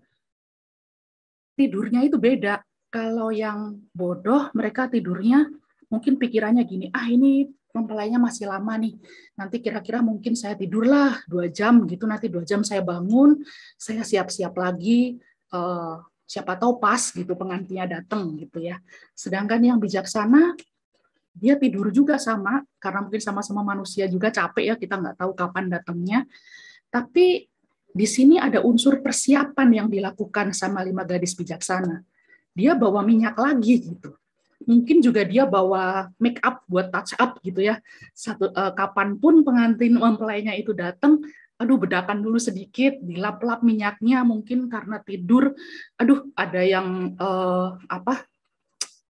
Tidurnya itu beda. Kalau yang bodoh, mereka tidurnya mungkin pikirannya gini, ini mempelainya masih lama nih. Nanti kira-kira mungkin saya tidurlah 2 jam gitu, nanti 2 jam saya bangun, saya siap-siap lagi, siapa tahu pas gitu pengantinnya datang gitu ya. Sedangkan yang bijaksana, dia tidur juga sama, karena mungkin sama-sama manusia juga capek ya, kita nggak tahu kapan datangnya. Tapi di sini ada unsur persiapan yang dilakukan sama 5 gadis bijaksana. Dia bawa minyak lagi gitu. mungkin juga dia bawa make up buat touch up gitu ya. Kapanpun pengantin mempelainya itu datang, aduh bedakan dulu sedikit, dilap-lap minyaknya mungkin karena tidur, aduh ada yang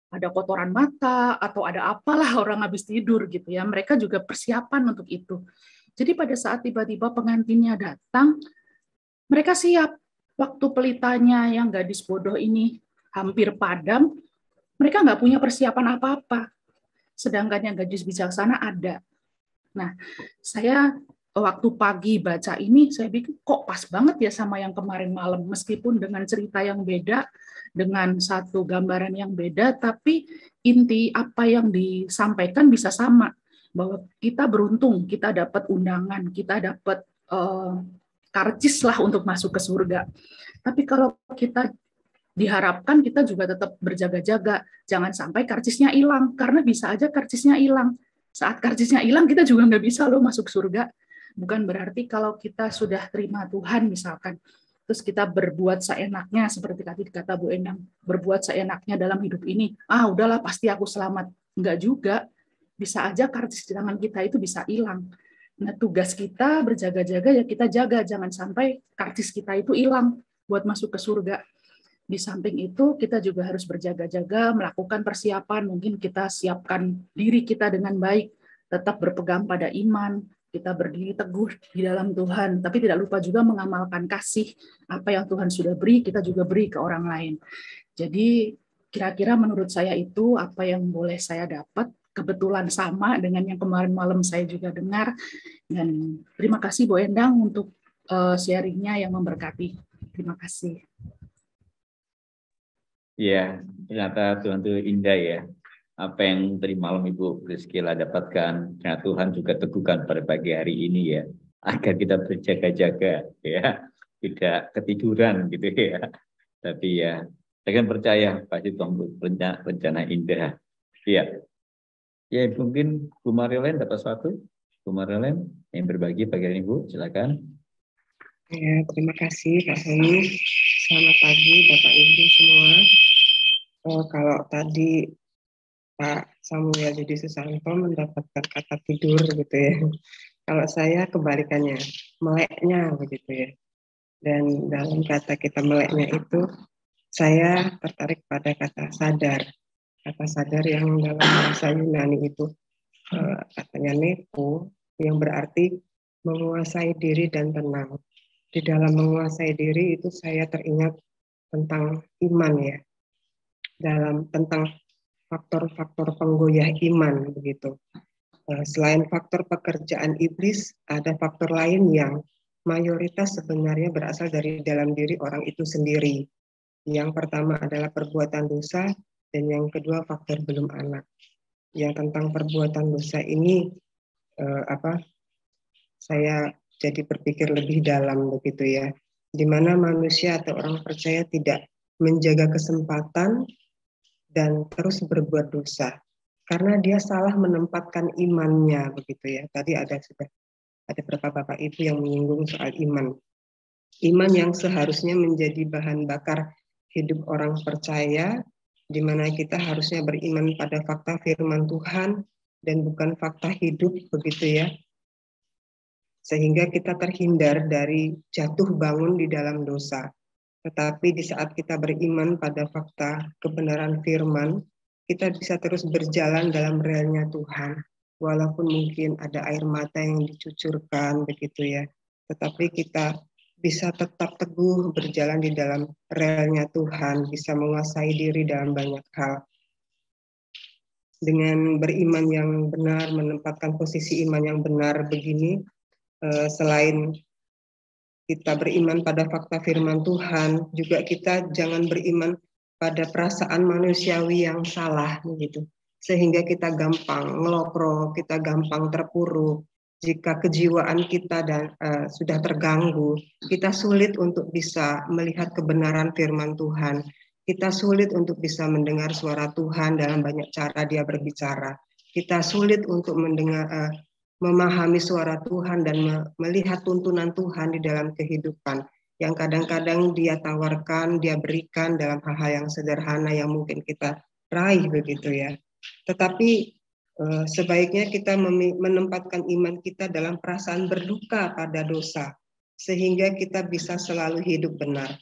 ada kotoran mata atau ada apalah orang habis tidur gitu ya. Mereka juga persiapan untuk itu. Jadi pada saat tiba-tiba pengantinnya datang, mereka siap. Waktu pelitanya yang gadis bodoh ini hampir padam, mereka nggak punya persiapan apa-apa. Sedangkan yang gadis bijaksana ada. Nah, saya waktu pagi baca ini, saya pikir kok pas banget ya sama yang kemarin malam. Meskipun dengan cerita yang beda, dengan satu gambaran yang beda, tapi inti apa yang disampaikan bisa sama. Bahwa kita beruntung, kita dapat undangan, kita dapat karcis lah untuk masuk ke surga. Tapi kalau kita diharapkan kita juga tetap berjaga-jaga, jangan sampai karcisnya hilang, karena bisa aja karcisnya hilang. Saat karcisnya hilang, kita juga nggak bisa loh masuk surga. Bukan berarti kalau kita sudah terima Tuhan misalkan, terus kita berbuat seenaknya, seperti tadi kata Bu Endang, berbuat seenaknya dalam hidup ini, udahlah pasti aku selamat. Enggak juga, bisa aja karcis di tangan kita itu bisa hilang. Nah, tugas kita berjaga-jaga ya kita jaga, jangan sampai karcis kita itu hilang buat masuk ke surga. Di samping itu, kita juga harus berjaga-jaga, melakukan persiapan, mungkin kita siapkan diri kita dengan baik, tetap berpegang pada iman, kita berdiri teguh di dalam Tuhan, tapi tidak lupa juga mengamalkan kasih, apa yang Tuhan sudah beri, kita juga beri ke orang lain. Jadi, kira-kira menurut saya itu apa yang boleh saya dapat, kebetulan sama dengan yang kemarin malam saya juga dengar, dan terima kasih Bu Endang untuk sharingnya yang memberkati. Terima kasih. Ya, ternyata Tuhan itu indah ya. Apa yang tadi malam Ibu Priscilla dapatkan, ternyata Tuhan juga teguhkan pada pagi hari ini ya, agar kita berjaga-jaga ya, tidak ketiduran gitu ya. Tapi ya, saya kan percaya pasti Tuhan rencana indah. Ya, mungkin Bu Marilyn dapat sesuatu. Bu Marilyn yang berbagi pagi hari ini Bu, silakan. Ya, terima kasih Pak Soni. Selamat pagi Bapak Ibu semua. Kalau tadi Pak Samuel Yudi Susanto mendapatkan kata tidur gitu ya. Kalau saya kebalikannya, meleknya begitu ya. Dan dalam kata kita meleknya itu, saya tertarik pada kata sadar. Kata sadar yang dalam bahasa Yunani itu katanya nepo, yang berarti menguasai diri dan tenang. Di dalam menguasai diri itu saya teringat tentang iman ya. Tentang faktor-faktor penggoyah iman begitu. Selain faktor pekerjaan iblis, ada faktor lain yang mayoritas sebenarnya berasal dari dalam diri orang itu sendiri. Yang pertama adalah perbuatan dosa, dan yang kedua faktor belum anak. Yang tentang perbuatan dosa ini saya jadi berpikir lebih dalam begitu ya. Di mana manusia atau orang percaya tidak menjaga kesempatan dan terus berbuat dosa karena dia salah menempatkan imannya begitu ya. Tadi ada beberapa Bapak Ibu yang menyinggung soal iman. Iman yang seharusnya menjadi bahan bakar hidup orang percaya, di mana kita harusnya beriman pada fakta firman Tuhan dan bukan fakta hidup begitu ya. Sehingga kita terhindar dari jatuh bangun di dalam dosa. Tetapi di saat kita beriman pada fakta kebenaran firman, kita bisa terus berjalan dalam relnya Tuhan. Walaupun mungkin ada air mata yang dicucurkan begitu ya. Tetapi kita bisa tetap teguh berjalan di dalam relnya Tuhan, bisa menguasai diri dalam banyak hal. Dengan beriman yang benar, menempatkan posisi iman yang benar begini, selain kita beriman pada fakta firman Tuhan, juga kita jangan beriman pada perasaan manusiawi yang salah begitu. Sehingga kita gampang ngelokro, kita gampang terpuruk. Jika kejiwaan kita sudah terganggu, kita sulit untuk bisa melihat kebenaran firman Tuhan. Kita sulit untuk bisa mendengar suara Tuhan dalam banyak cara Dia berbicara. Kita sulit untuk memahami suara Tuhan dan melihat tuntunan Tuhan di dalam kehidupan yang kadang-kadang Dia tawarkan, Dia berikan dalam hal-hal yang sederhana yang mungkin kita raih begitu ya. Tetapi sebaiknya kita menempatkan iman kita dalam perasaan berduka pada dosa, sehingga kita bisa selalu hidup benar.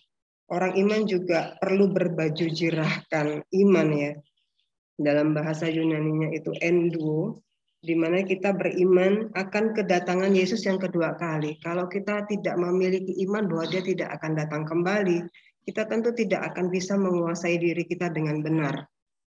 Orang iman juga perlu berbaju jirahkan iman ya. Dalam bahasa Yunaninya itu enduo, di mana kita beriman akan kedatangan Yesus yang kedua kali. Kalau kita tidak memiliki iman bahwa dia tidak akan datang kembali, kita tentu tidak akan bisa menguasai diri kita dengan benar.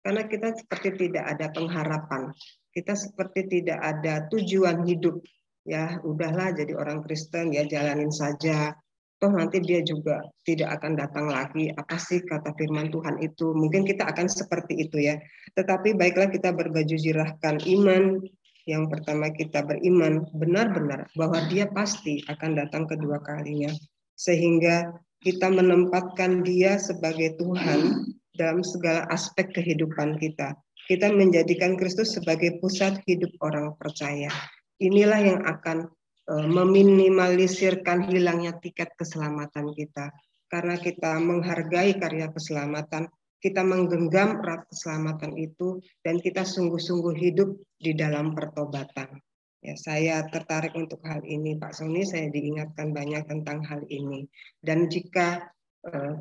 Karena kita seperti tidak ada pengharapan. Kita seperti tidak ada tujuan hidup. Ya, udahlah jadi orang Kristen, ya jalanin saja. Toh nanti dia juga tidak akan datang lagi. Apa sih kata firman Tuhan itu? Mungkin kita akan seperti itu ya. Tetapi baiklah kita berbaju jirahkan iman. Yang pertama kita beriman benar-benar bahwa dia pasti akan datang kedua kalinya. Sehingga kita menempatkan dia sebagai Tuhan dalam segala aspek kehidupan kita. Kita menjadikan Kristus sebagai pusat hidup orang percaya. Inilah yang akan meminimalisirkan hilangnya tiket keselamatan kita. Karena kita menghargai karya keselamatan, kita menggenggam erat keselamatan itu, dan kita sungguh-sungguh hidup di dalam pertobatan. Ya, saya tertarik untuk hal ini, Pak Sony. Saya diingatkan banyak tentang hal ini. Dan jika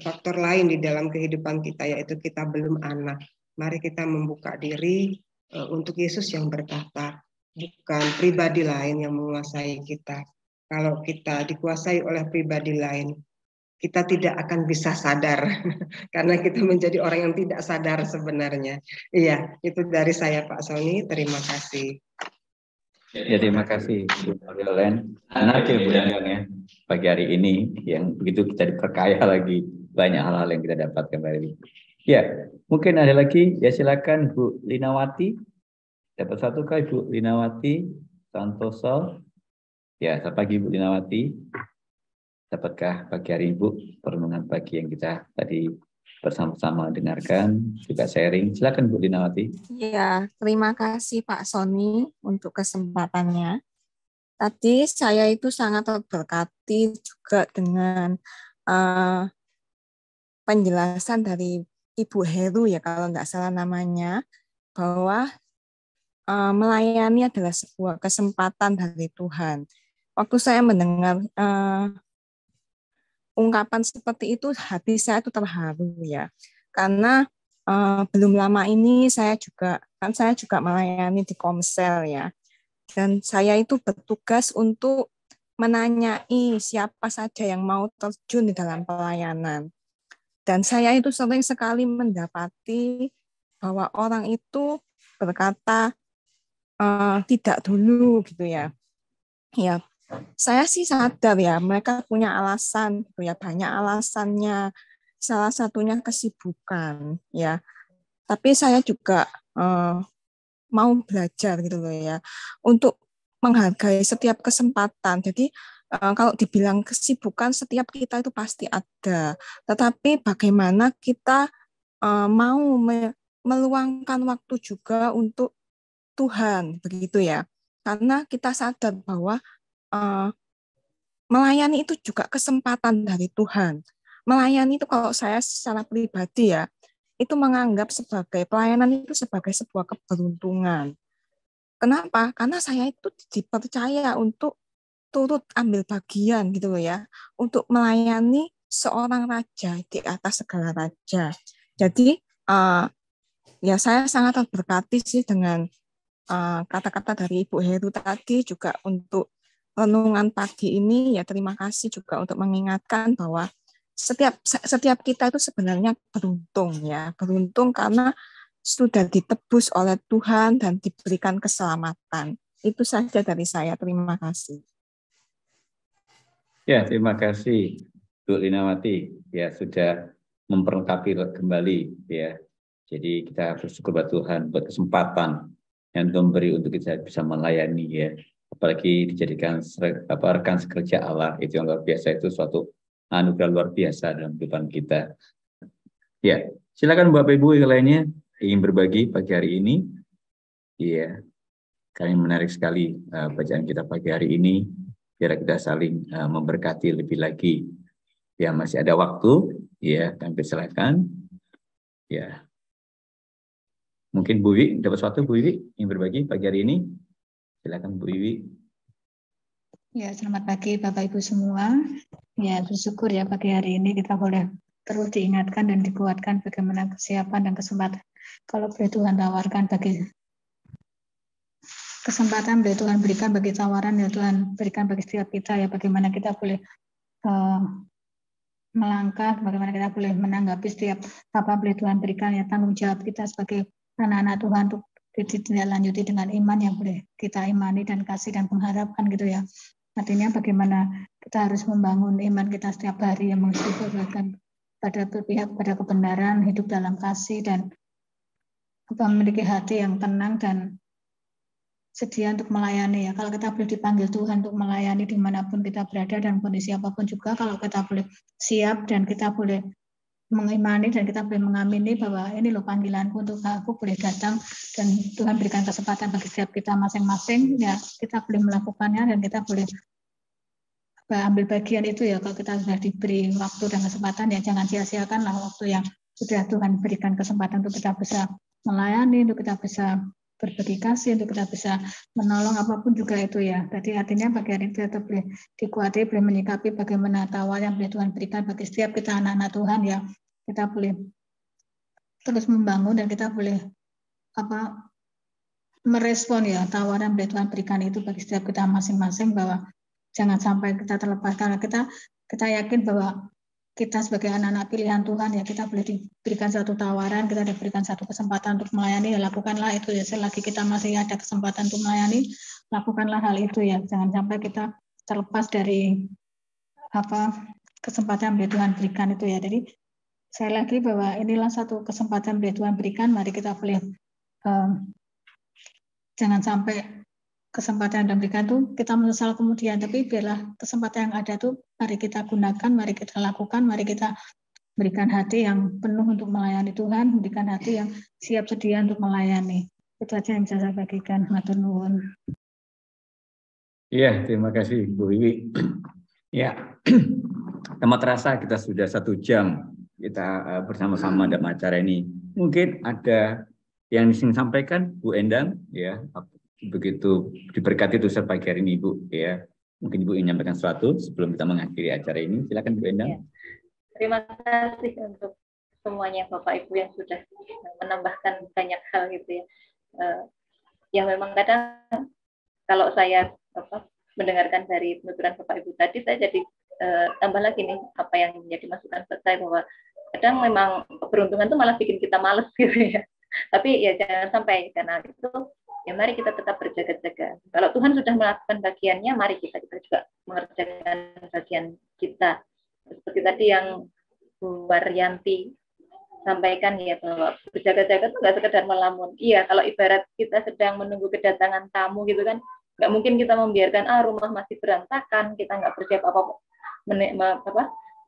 faktor lain di dalam kehidupan kita, yaitu kita belum anak, mari kita membuka diri untuk Yesus yang bertahta, bukan pribadi lain yang menguasai kita. Kalau kita dikuasai oleh pribadi lain, kita tidak akan bisa sadar karena kita menjadi orang yang tidak sadar sebenarnya. Iya, itu dari saya Pak Sony. Terima kasih. Ya, terima kasih Bu Mariolen. Anak ya Bu Endang ya, pagi hari ini yang begitu kita diperkaya lagi, banyak hal-hal yang kita dapatkan kembali. Ya, mungkin ada lagi, ya silakan Bu Linawati. Dapat satu kali Bu Linawati Santoso. Ya, selamat pagi Bu Linawati. Dapatkah pagi hari Ibu perenungan pagi yang kita tadi bersama-sama dengarkan, juga sharing. Silakan Bu Linawati. Ya, terima kasih Pak Sony untuk kesempatannya. Tadi saya itu sangat terberkati juga dengan penjelasan dari Ibu Heru ya kalau nggak salah namanya, bahwa melayani adalah sebuah kesempatan dari Tuhan. Waktu saya mendengar ungkapan seperti itu, hati saya itu terharu ya, karena belum lama ini saya juga melayani di Komsel ya, dan saya itu bertugas untuk menanyai siapa saja yang mau terjun di dalam pelayanan, dan saya itu sering sekali mendapati bahwa orang itu berkata tidak dulu gitu ya. Ya, saya sih sadar ya, mereka punya alasan, gitu ya, banyak alasannya. Salah satunya kesibukan, ya. Tapi saya juga mau belajar gitu loh ya, untuk menghargai setiap kesempatan. Jadi kalau dibilang kesibukan, setiap kita itu pasti ada. Tetapi bagaimana kita mau meluangkan waktu juga untuk Tuhan, begitu ya. Karena kita sadar bahwa melayani itu juga kesempatan dari Tuhan. Melayani itu kalau saya secara pribadi ya, itu menganggap sebagai pelayanan itu sebagai sebuah keberuntungan. Kenapa? Karena saya itu dipercaya untuk turut ambil bagian gitu loh ya, untuk melayani seorang raja di atas segala raja. Jadi ya saya sangat terberkati sih dengan kata-kata dari Ibu Heru tadi, juga untuk renungan pagi ini. Ya terima kasih juga untuk mengingatkan bahwa setiap kita itu sebenarnya beruntung ya, beruntung karena sudah ditebus oleh Tuhan dan diberikan keselamatan. Itu saja dari saya. Terima kasih. Ya, terima kasih Bu Linawati. Ya, sudah memperlengkapi kembali ya. Jadi kita bersyukur buat Tuhan buat kesempatan yang memberi untuk kita bisa melayani ya, apalagi dijadikan rekan sekerja Allah, itu yang luar biasa, itu suatu anugerah luar biasa dalam kehidupan kita. Ya, silakan Bapak Ibu yang lainnya ingin berbagi pagi hari ini. Iya, kami menarik sekali bacaan kita pagi hari ini. Biar kita saling memberkati lebih lagi. Ya, masih ada waktu. Ya, kami persilakan. Ya. Mungkin Bu Wiwi dapat sesuatu, Bu Wiwi yang berbagi pagi hari ini. Silakan Bu Wiwi. Ya, selamat pagi Bapak Ibu semua. Ya, bersyukur ya pagi hari ini kita boleh terus diingatkan dan dikuatkan bagaimana kesiapan dan kesempatan. Kalau boleh Tuhan tawarkan bagi kesempatan, boleh Tuhan berikan bagi tawaran, ya Tuhan berikan bagi setiap kita, ya bagaimana kita boleh melangkah, bagaimana kita boleh menanggapi setiap apa boleh Tuhan berikan, ya tanggung jawab kita sebagai anak-anak Tuhan untuk ditindaklanjuti dengan iman yang boleh kita imani dan kasih dan mengharapkan gitu ya. Artinya bagaimana kita harus membangun iman kita setiap hari yang mensyukurkan pada berpihak pada kebenaran, hidup dalam kasih dan memiliki hati yang tenang dan sedia untuk melayani ya. Kalau kita boleh dipanggil Tuhan untuk melayani dimanapun kita berada dan kondisi apapun juga, kalau kita boleh siap dan kita boleh mengimani dan kita boleh mengamini bahwa ini loh panggilanku untuk aku boleh datang dan Tuhan berikan kesempatan bagi setiap kita masing-masing ya, kita boleh melakukannya dan kita boleh ambil bagian itu ya. Kalau kita sudah diberi waktu dan kesempatan ya jangan sia-siakanlah waktu yang sudah Tuhan berikan kesempatan untuk kita bisa melayani, untuk kita bisa berbagi kasih, untuk kita bisa menolong apapun juga itu ya. Jadi artinya bagi hari kita boleh dikuati, boleh menyikapi bagaimana tawar yang boleh Tuhan berikan bagi setiap kita anak-anak Tuhan ya. Kita boleh terus membangun dan kita boleh merespon ya tawaran yang Tuhan berikan itu bagi setiap kita masing-masing, bahwa jangan sampai kita terlepas karena kita yakin bahwa kita sebagai anak-anak pilihan Tuhan ya, kita boleh diberikan satu tawaran, kita diberikan satu kesempatan untuk melayani ya, lakukanlah itu ya. Selagi kita masih ada kesempatan untuk melayani, lakukanlah hal itu ya. Jangan sampai kita terlepas dari kesempatan yang Tuhan berikan itu ya. Jadi saya lagi bahwa inilah satu kesempatan yang Tuhan berikan, mari kita boleh jangan sampai kesempatan yang diberikan itu kita menyesal kemudian, tapi biarlah kesempatan yang ada itu mari kita gunakan, mari kita lakukan, mari kita berikan hati yang penuh untuk melayani Tuhan, berikan hati yang siap sedia untuk melayani. Itu aja yang bisa saya bagikan. Matur nuwun. Iya, terima kasih Bu Wiwi. Ya, teman terasa kita sudah 1 jam kita bersama-sama dalam acara ini. Mungkin ada yang ingin sampaikan Bu Endang ya, begitu diberkati tuh pagi hari ini Ibu ya. Mungkin Ibu ingin menyampaikan sesuatu sebelum kita mengakhiri acara ini. Silakan Bu Endang. Ya. Terima kasih untuk semuanya Bapak Ibu yang sudah menambahkan banyak hal gitu ya. Yang memang kadang kalau saya mendengarkan dari penuturan Bapak Ibu tadi, saya jadi tambah lagi nih apa yang menjadi masukan saya, bahwa kadang memang keberuntungan itu malah bikin kita males gitu ya. Tapi ya jangan sampai, karena itu ya mari kita tetap berjaga-jaga. Kalau Tuhan sudah melakukan bagiannya, mari kita juga mengerjakan bagian kita. Seperti tadi yang Bu Waryanti sampaikan ya, bahwa berjaga-jaga itu nggak sekedar melamun. Iya, kalau ibarat kita sedang menunggu kedatangan tamu gitu kan, nggak mungkin kita membiarkan rumah masih berantakan, kita nggak bersiap apa-apa,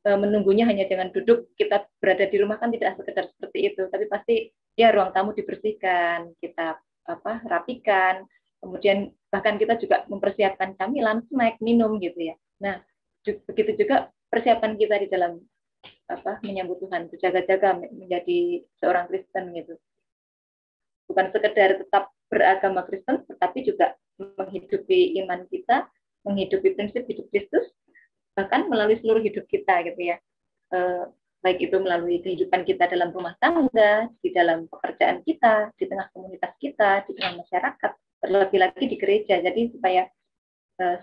menunggunya hanya dengan duduk kita berada di rumah, kan tidak sekedar seperti itu, tapi pasti ya ruang tamu dibersihkan, kita rapikan, kemudian bahkan kita juga mempersiapkan camilan, snack, minum gitu ya. Nah, begitu juga persiapan kita di dalam menyambut Tuhan, berjaga-jaga menjadi seorang Kristen gitu. Bukan sekedar tetap beragama Kristen, tetapi juga menghidupi iman kita, menghidupi prinsip hidup Kristus, bahkan melalui seluruh hidup kita gitu ya. Baik itu melalui kehidupan kita dalam rumah tangga, di dalam pekerjaan kita, di tengah komunitas kita, di tengah masyarakat, terlebih lagi di gereja. Jadi supaya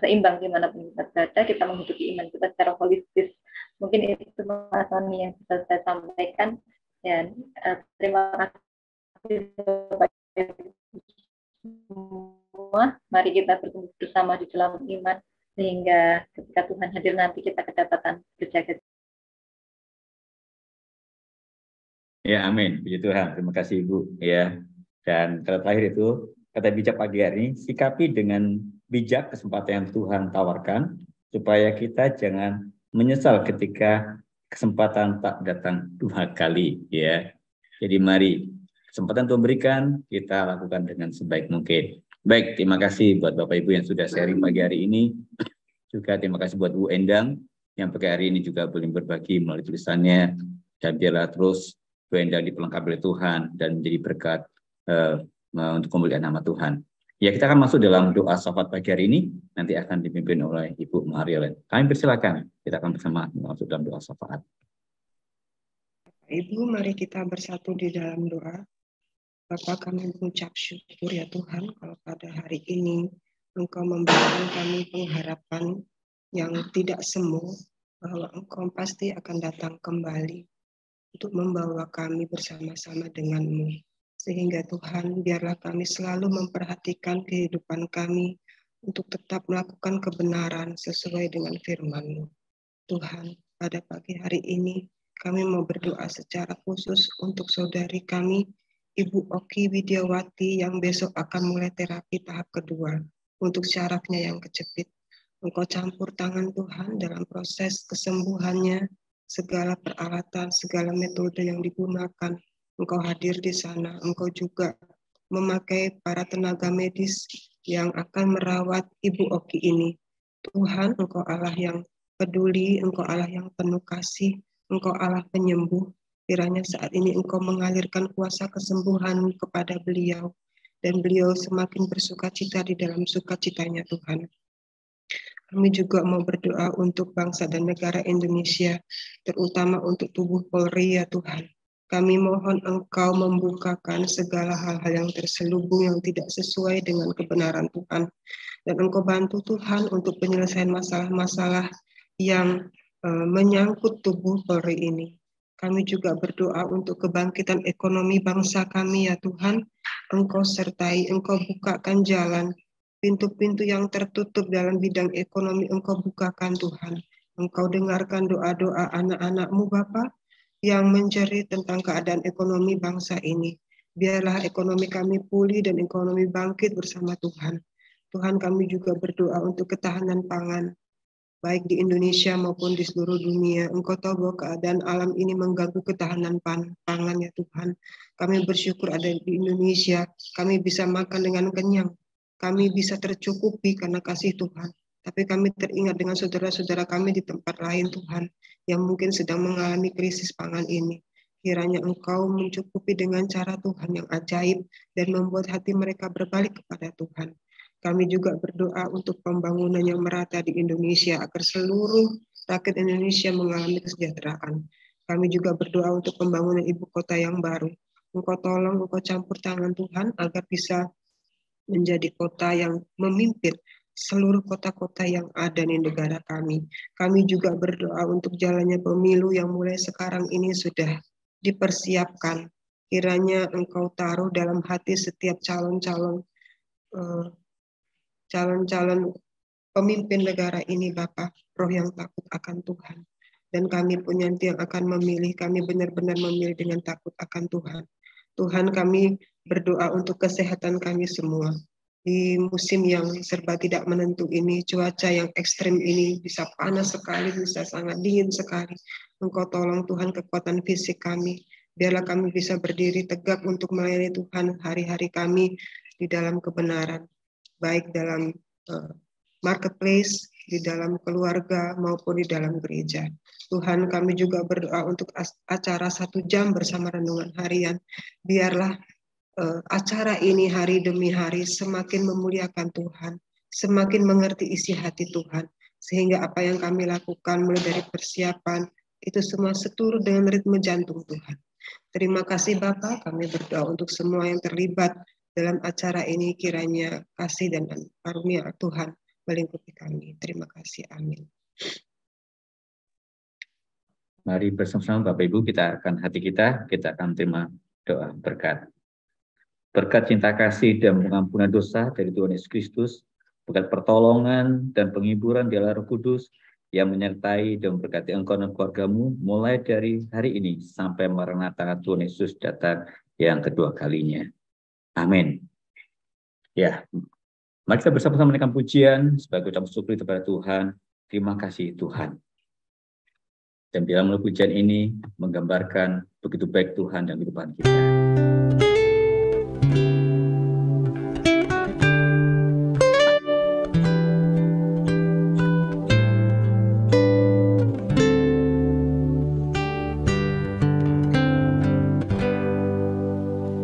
seimbang dimanapun kita berada, kita menghidupi iman kita secara holistis. Mungkin itu Mas Tony yang bisa saya sampaikan. Dan terima kasih semua. Mari kita bertumbuh bersama di dalam iman, sehingga ketika Tuhan hadir nanti kita kedapatan berjaga. Ya, amin. Puji Tuhan. Terima kasih Ibu. Ya. Dan kata terakhir itu, kata bijak pagi hari ini, sikapi dengan bijak kesempatan yang Tuhan tawarkan, supaya kita jangan menyesal ketika kesempatan tak datang 2 kali. Ya. Jadi mari, kesempatan Tuhan berikan, kita lakukan dengan sebaik mungkin. Baik, terima kasih buat Bapak Ibu yang sudah sharing pagi hari ini. Juga terima kasih buat Bu Endang, yang pagi hari ini juga boleh berbagi melalui tulisannya. Dan biarlah terus Bu Endang diperlengkapi oleh Tuhan dan menjadi berkat untuk kemuliaan nama Tuhan. Ya, kita akan masuk dalam doa syafaat pagi hari ini, nanti akan dipimpin oleh Ibu Marielen. Kami persilakan, kita akan bersama masuk dalam doa syafaat. Ibu, mari kita bersatu di dalam doa. Bapa, kami mengucap syukur ya Tuhan, kalau pada hari ini Engkau memberikan kami pengharapan yang tidak semu, bahwa Engkau pasti akan datang kembali untuk membawa kami bersama-sama dengan-Mu. Sehingga Tuhan, biarlah kami selalu memperhatikan kehidupan kami untuk tetap melakukan kebenaran sesuai dengan firman-Mu. Tuhan, pada pagi hari ini kami mau berdoa secara khusus untuk saudari kami, Ibu Oki Widiawati, yang besok akan mulai terapi tahap kedua untuk syarafnya yang kejepit. Engkau campur tangan Tuhan dalam proses kesembuhannya, segala peralatan, segala metode yang digunakan. Engkau hadir di sana, Engkau juga memakai para tenaga medis yang akan merawat Ibu Oki ini. Tuhan, Engkau Allah yang peduli, Engkau Allah yang penuh kasih, Engkau Allah penyembuh. Kiranya saat ini Engkau mengalirkan kuasa kesembuhan kepada beliau, dan beliau semakin bersukacita di dalam sukacitanya Tuhan. Kami juga mau berdoa untuk bangsa dan negara Indonesia, terutama untuk tubuh Polri ya Tuhan. Kami mohon Engkau membukakan segala hal-hal yang terselubung yang tidak sesuai dengan kebenaran Tuhan. Dan Engkau bantu Tuhan untuk penyelesaian masalah-masalah yang menyangkut tubuh Polri ini. Kami juga berdoa untuk kebangkitan ekonomi bangsa kami ya Tuhan. Engkau sertai, Engkau bukakan jalan. Pintu-pintu yang tertutup dalam bidang ekonomi Engkau bukakan Tuhan. Engkau dengarkan doa-doa anak-anak-Mu Bapa yang menjerit tentang keadaan ekonomi bangsa ini. Biarlah ekonomi kami pulih dan ekonomi bangkit bersama Tuhan. Tuhan, kami juga berdoa untuk ketahanan pangan, baik di Indonesia maupun di seluruh dunia. Engkau tahu bahwa keadaan alam ini mengganggu ketahanan pangan ya Tuhan. Kami bersyukur ada di Indonesia, kami bisa makan dengan kenyang. Kami bisa tercukupi karena kasih Tuhan. Tapi kami teringat dengan saudara-saudara kami di tempat lain Tuhan, yang mungkin sedang mengalami krisis pangan ini. Kiranya Engkau mencukupi dengan cara Tuhan yang ajaib dan membuat hati mereka berbalik kepada Tuhan. Kami juga berdoa untuk pembangunan yang merata di Indonesia agar seluruh rakyat Indonesia mengalami kesejahteraan. Kami juga berdoa untuk pembangunan ibu kota yang baru. Engkau tolong, Engkau campur tangan Tuhan agar bisa menjadi kota yang memimpin seluruh kota-kota yang ada di negara kami. Kami juga berdoa untuk jalannya pemilu yang mulai sekarang ini sudah dipersiapkan. Kiranya Engkau taruh dalam hati setiap calon-calon pemimpin negara ini Bapa, roh yang takut akan Tuhan. Dan kami pun nanti yang akan memilih, kami benar-benar memilih dengan takut akan Tuhan. Tuhan, kami berdoa untuk kesehatan kami semua. Di musim yang serba tidak menentu ini, cuaca yang ekstrim ini, bisa panas sekali, bisa sangat dingin sekali. Engkau tolong Tuhan kekuatan fisik kami. Biarlah kami bisa berdiri tegak untuk melayani Tuhan hari-hari kami di dalam kebenaran. Baik dalam marketplace, di dalam keluarga, maupun di dalam gereja. Tuhan, kami juga berdoa untuk acara 1 jam bersama renungan harian. Biarlah acara ini hari demi hari semakin memuliakan Tuhan, semakin mengerti isi hati Tuhan, sehingga apa yang kami lakukan mulai dari persiapan, itu semua seturut dengan ritme jantung Tuhan. Terima kasih Bapa, kami berdoa untuk semua yang terlibat dalam acara ini, kiranya kasih dan karunia Tuhan melingkupi kami. Terima kasih, amin. Mari bersama-sama Bapak Ibu, kita akan kita akan terima doa berkat. Berkat cinta kasih dan pengampunan dosa dari Tuhan Yesus Kristus, berkat pertolongan dan penghiburan di Allah Roh Kudus yang menyertai dan memberkati engkau dan keluargamu mulai dari hari ini sampai Maranatha Tuhan Yesus datang yang kedua kalinya. Amin. Ya, mari kita bersama-sama menaikkan pujian sebagai ucapan syukur kepada Tuhan. Terima kasih Tuhan. Dan bila melalui pujian ini menggambarkan begitu baik Tuhan dalam kehidupan kita.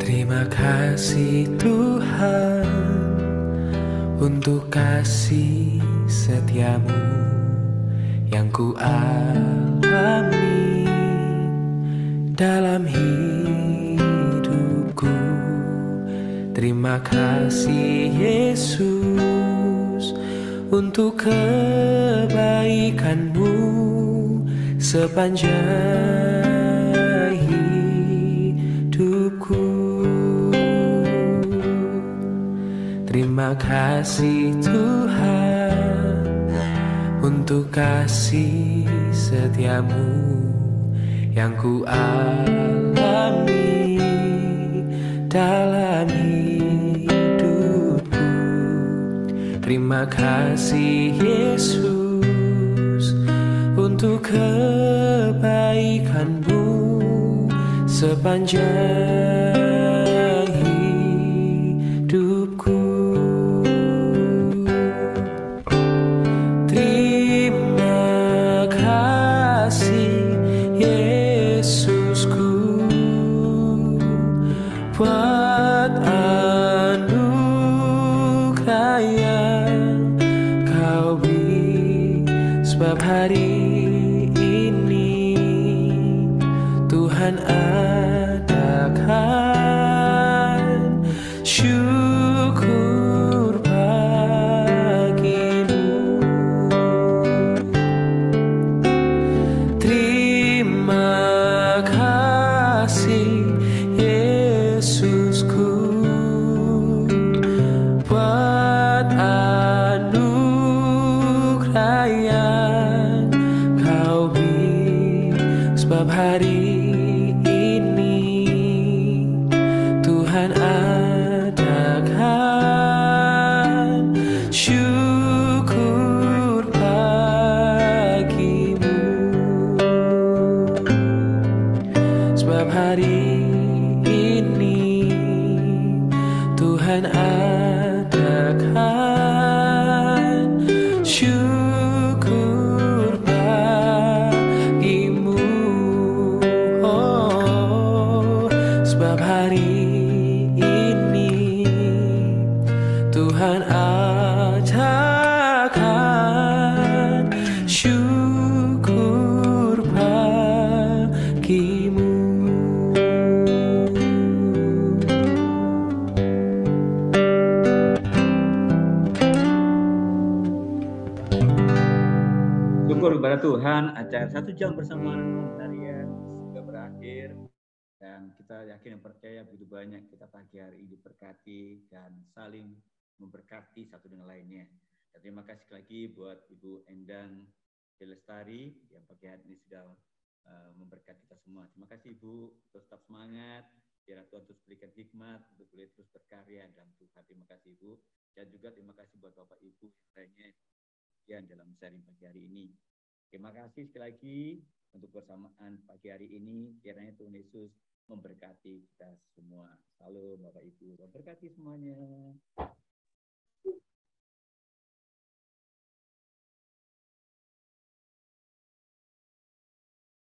Terima kasih setiamu yang ku alami dalam hidupku. Terima kasih Yesus untuk kebaikan-Mu sepanjang hidupku. Terima kasih Tuhan untuk kasih setiamu yang ku alami dalam hidupku. Terima kasih Yesus untuk kebaikan-Mu sepanjang hidupku. Terima kasih Yesusku buat anugerah yang Kau beri, sebab hari ini Tuhan adakan syukur bagimu. Terima kasih Yesusku buat anugerah yang Kau beri, sebab hari ini Tuhan adakan syukur bagimu. Sebab hari ini Tuhan adakan syukur bagimu. Oh, sebab hari ini Tuhan adakan syukur bagimu. Syukur kepada Tuhan, acara 1 jam bersama Tarian sudah berakhir. Dan kita yakin dan percaya begitu banyak kita pagi hari ini diberkati dan saling memberkati satu dengan lainnya. Dan terima kasih lagi buat Ibu Endang Lestari yang pagi hari ini sudah memberkati kita semua. Terima kasih Ibu, terus tetap semangat. Biar Tuhan terus berikan hikmat untuk boleh terus berkarya dalam Tuhan. Terima kasih Ibu. Dan juga terima kasih buat Bapak Ibu lainnya yang dalam sharing pagi hari ini. Terima kasih sekali lagi untuk bersamaan pagi hari ini. Kiranya Tuhan Yesus memberkati kita semua. Salam Bapak Ibu, memberkati semuanya.